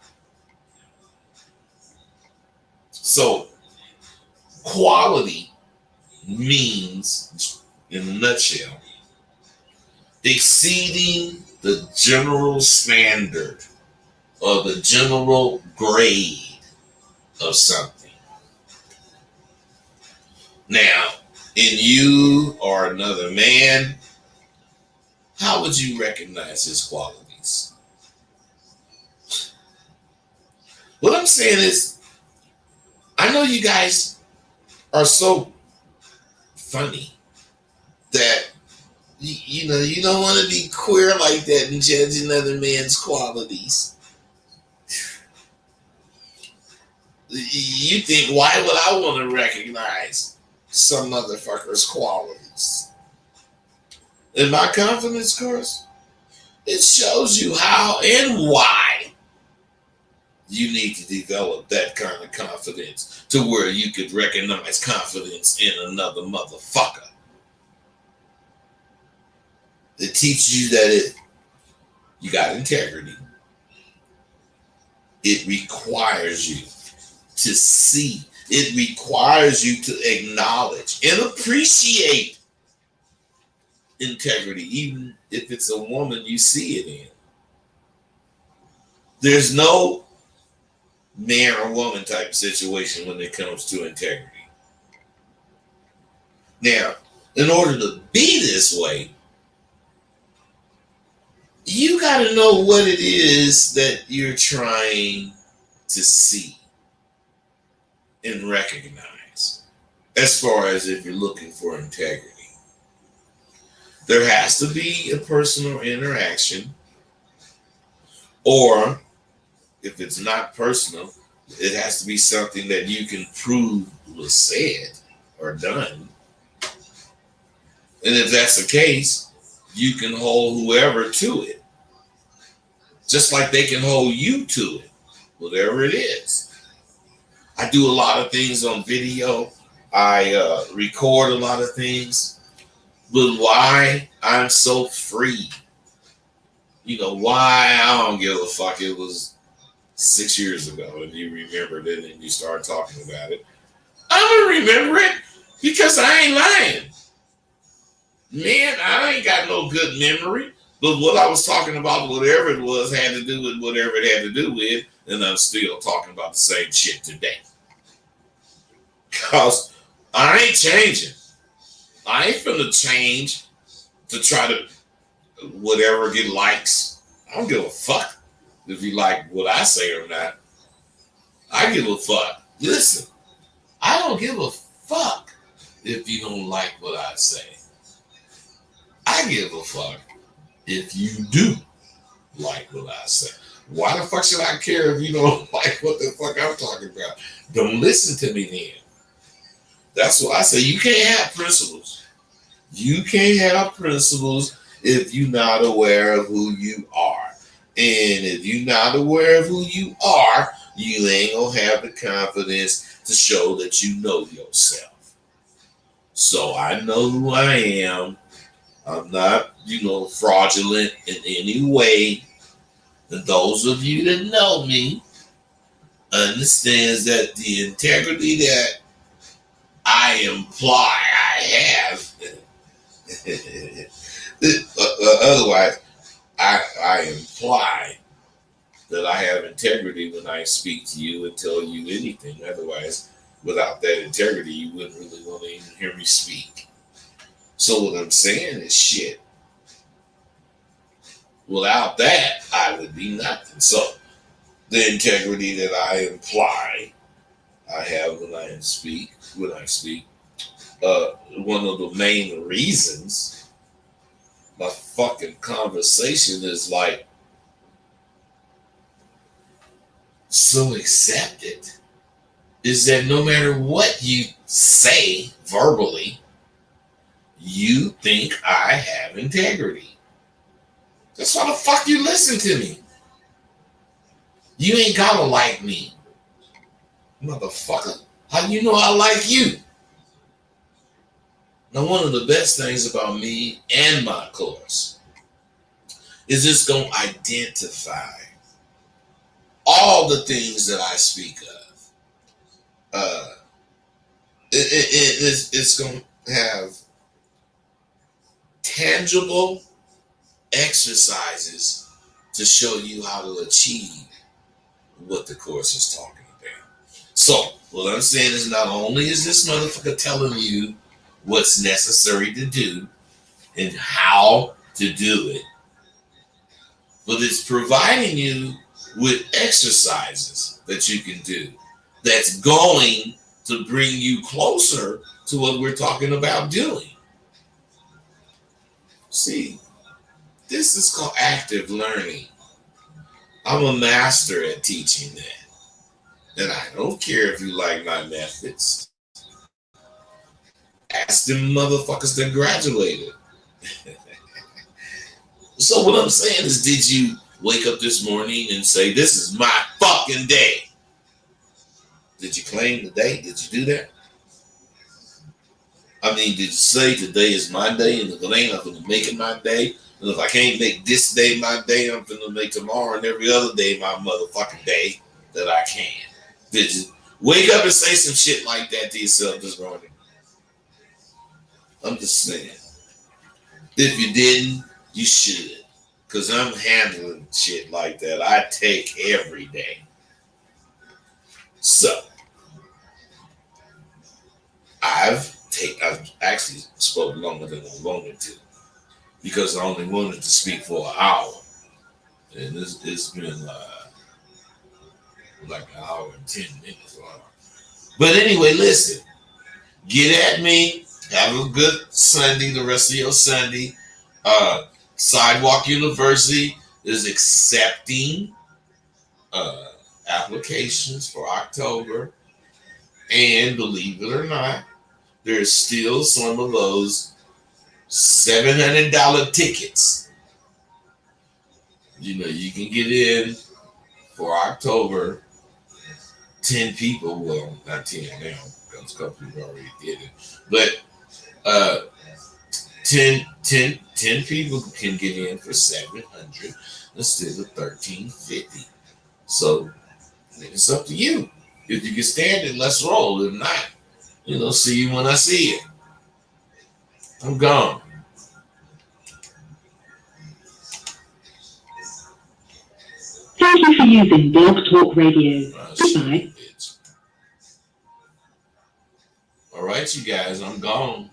Speaker 2: So, quality means, in a nutshell, exceeding the general standard or the general grade of something. Now, in you or another man, how would you recognize his qualities? What I'm saying is, I know you guys are so funny that you know you don't want to be queer like that and judge another man's qualities. You think, why would I want to recognize some motherfucker's qualities? In my confidence course, it shows you how and why you need to develop that kind of confidence to where you could recognize confidence in another motherfucker. It teaches you that you got integrity. It requires you to see. It requires you to acknowledge and appreciate integrity, even if it's a woman you see it in. There's no man or woman type situation when it comes to integrity. Now, in order to be this way, you got to know what it is that you're trying to see and recognize, as far as if you're looking for integrity. There has to be a personal interaction, or if it's not personal, it has to be something that you can prove was said or done. And if that's the case, you can hold whoever to it, just like they can hold you to it, whatever it is. I do a lot of things on video. I record a lot of things. But why I'm so free? You know, why I don't give a fuck. It was 6 years ago and you remembered it and you started talking about it. I'm going to remember it because I ain't lying. Man, I ain't got no good memory. But what I was talking about, whatever it was, had to do with whatever it had to do with. And I'm still talking about the same shit today. Because I ain't changing. I ain't finna change to try to whatever get likes. I don't give a fuck if you like what I say or not. I give a fuck. Listen, I don't give a fuck if you don't like what I say. I give a fuck if you do like what I say. Why the fuck should I care if you don't like what the fuck I'm talking about? Don't listen to me then. That's why I say you can't have principles. You can't have principles if you're not aware of who you are. And if you're not aware of who you are, you ain't gonna have the confidence to show that you know yourself. So I know who I am. I'm not, fraudulent in any way. And those of you that know me understands that the integrity that I imply I have, otherwise, I imply that I have integrity when I speak to you and tell you anything. Otherwise, without that integrity, you wouldn't really want to even hear me speak. So what I'm saying is shit. Without that, I would be nothing. So the integrity that I imply I have when I speak, one of the main reasons my fucking conversation is like so accepted is that no matter what you say verbally, you think I have integrity. That's why the fuck you listen to me. You ain't gotta like me, motherfucker. How you know I like you? Now, one of the best things about me and my course is it's gonna identify all the things that I speak of. It's going to have tangible exercises to show you how to achieve what the course is talking about. So, what I'm saying is not only is this motherfucker telling you what's necessary to do and how to do it, but it's providing you with exercises that you can do that's going to bring you closer to what we're talking about doing. See, this is called active learning. I'm a master at teaching that. And I don't care if you like my methods. Ask them motherfuckers that graduated. So what I'm saying is, did you wake up this morning and say, this is my fucking day? Did you claim the day? Did you do that? I mean, did you say today is my day, and if it ain't, I'm gonna make it my day? And if I can't make this day my day, I'm gonna make tomorrow and every other day my motherfucking day that I can. Did you wake up and say some shit like that to yourself this morning? I'm just saying. If you didn't, you should. Because I'm handling shit like that. I take every day. So, I've actually spoken longer than I wanted to. Because I only wanted to speak for an hour. And it's been like an hour and 10 minutes. But anyway, listen. Get at me. Have a good Sunday, the rest of your Sunday. Sidewalk University is accepting applications for October. And believe it or not, there's still some of those $700 tickets. You know, you can get in for October. 10 people, well, not 10 now, because a couple people already did it. But 10 people can get in for $700 instead of $1,350. So it's up to you. If you can stand it, let's roll. If not, see you when I see you. I'm gone.
Speaker 1: Thank you for using Blog Talk Radio. Goodbye.
Speaker 2: All right, you guys, I'm gone.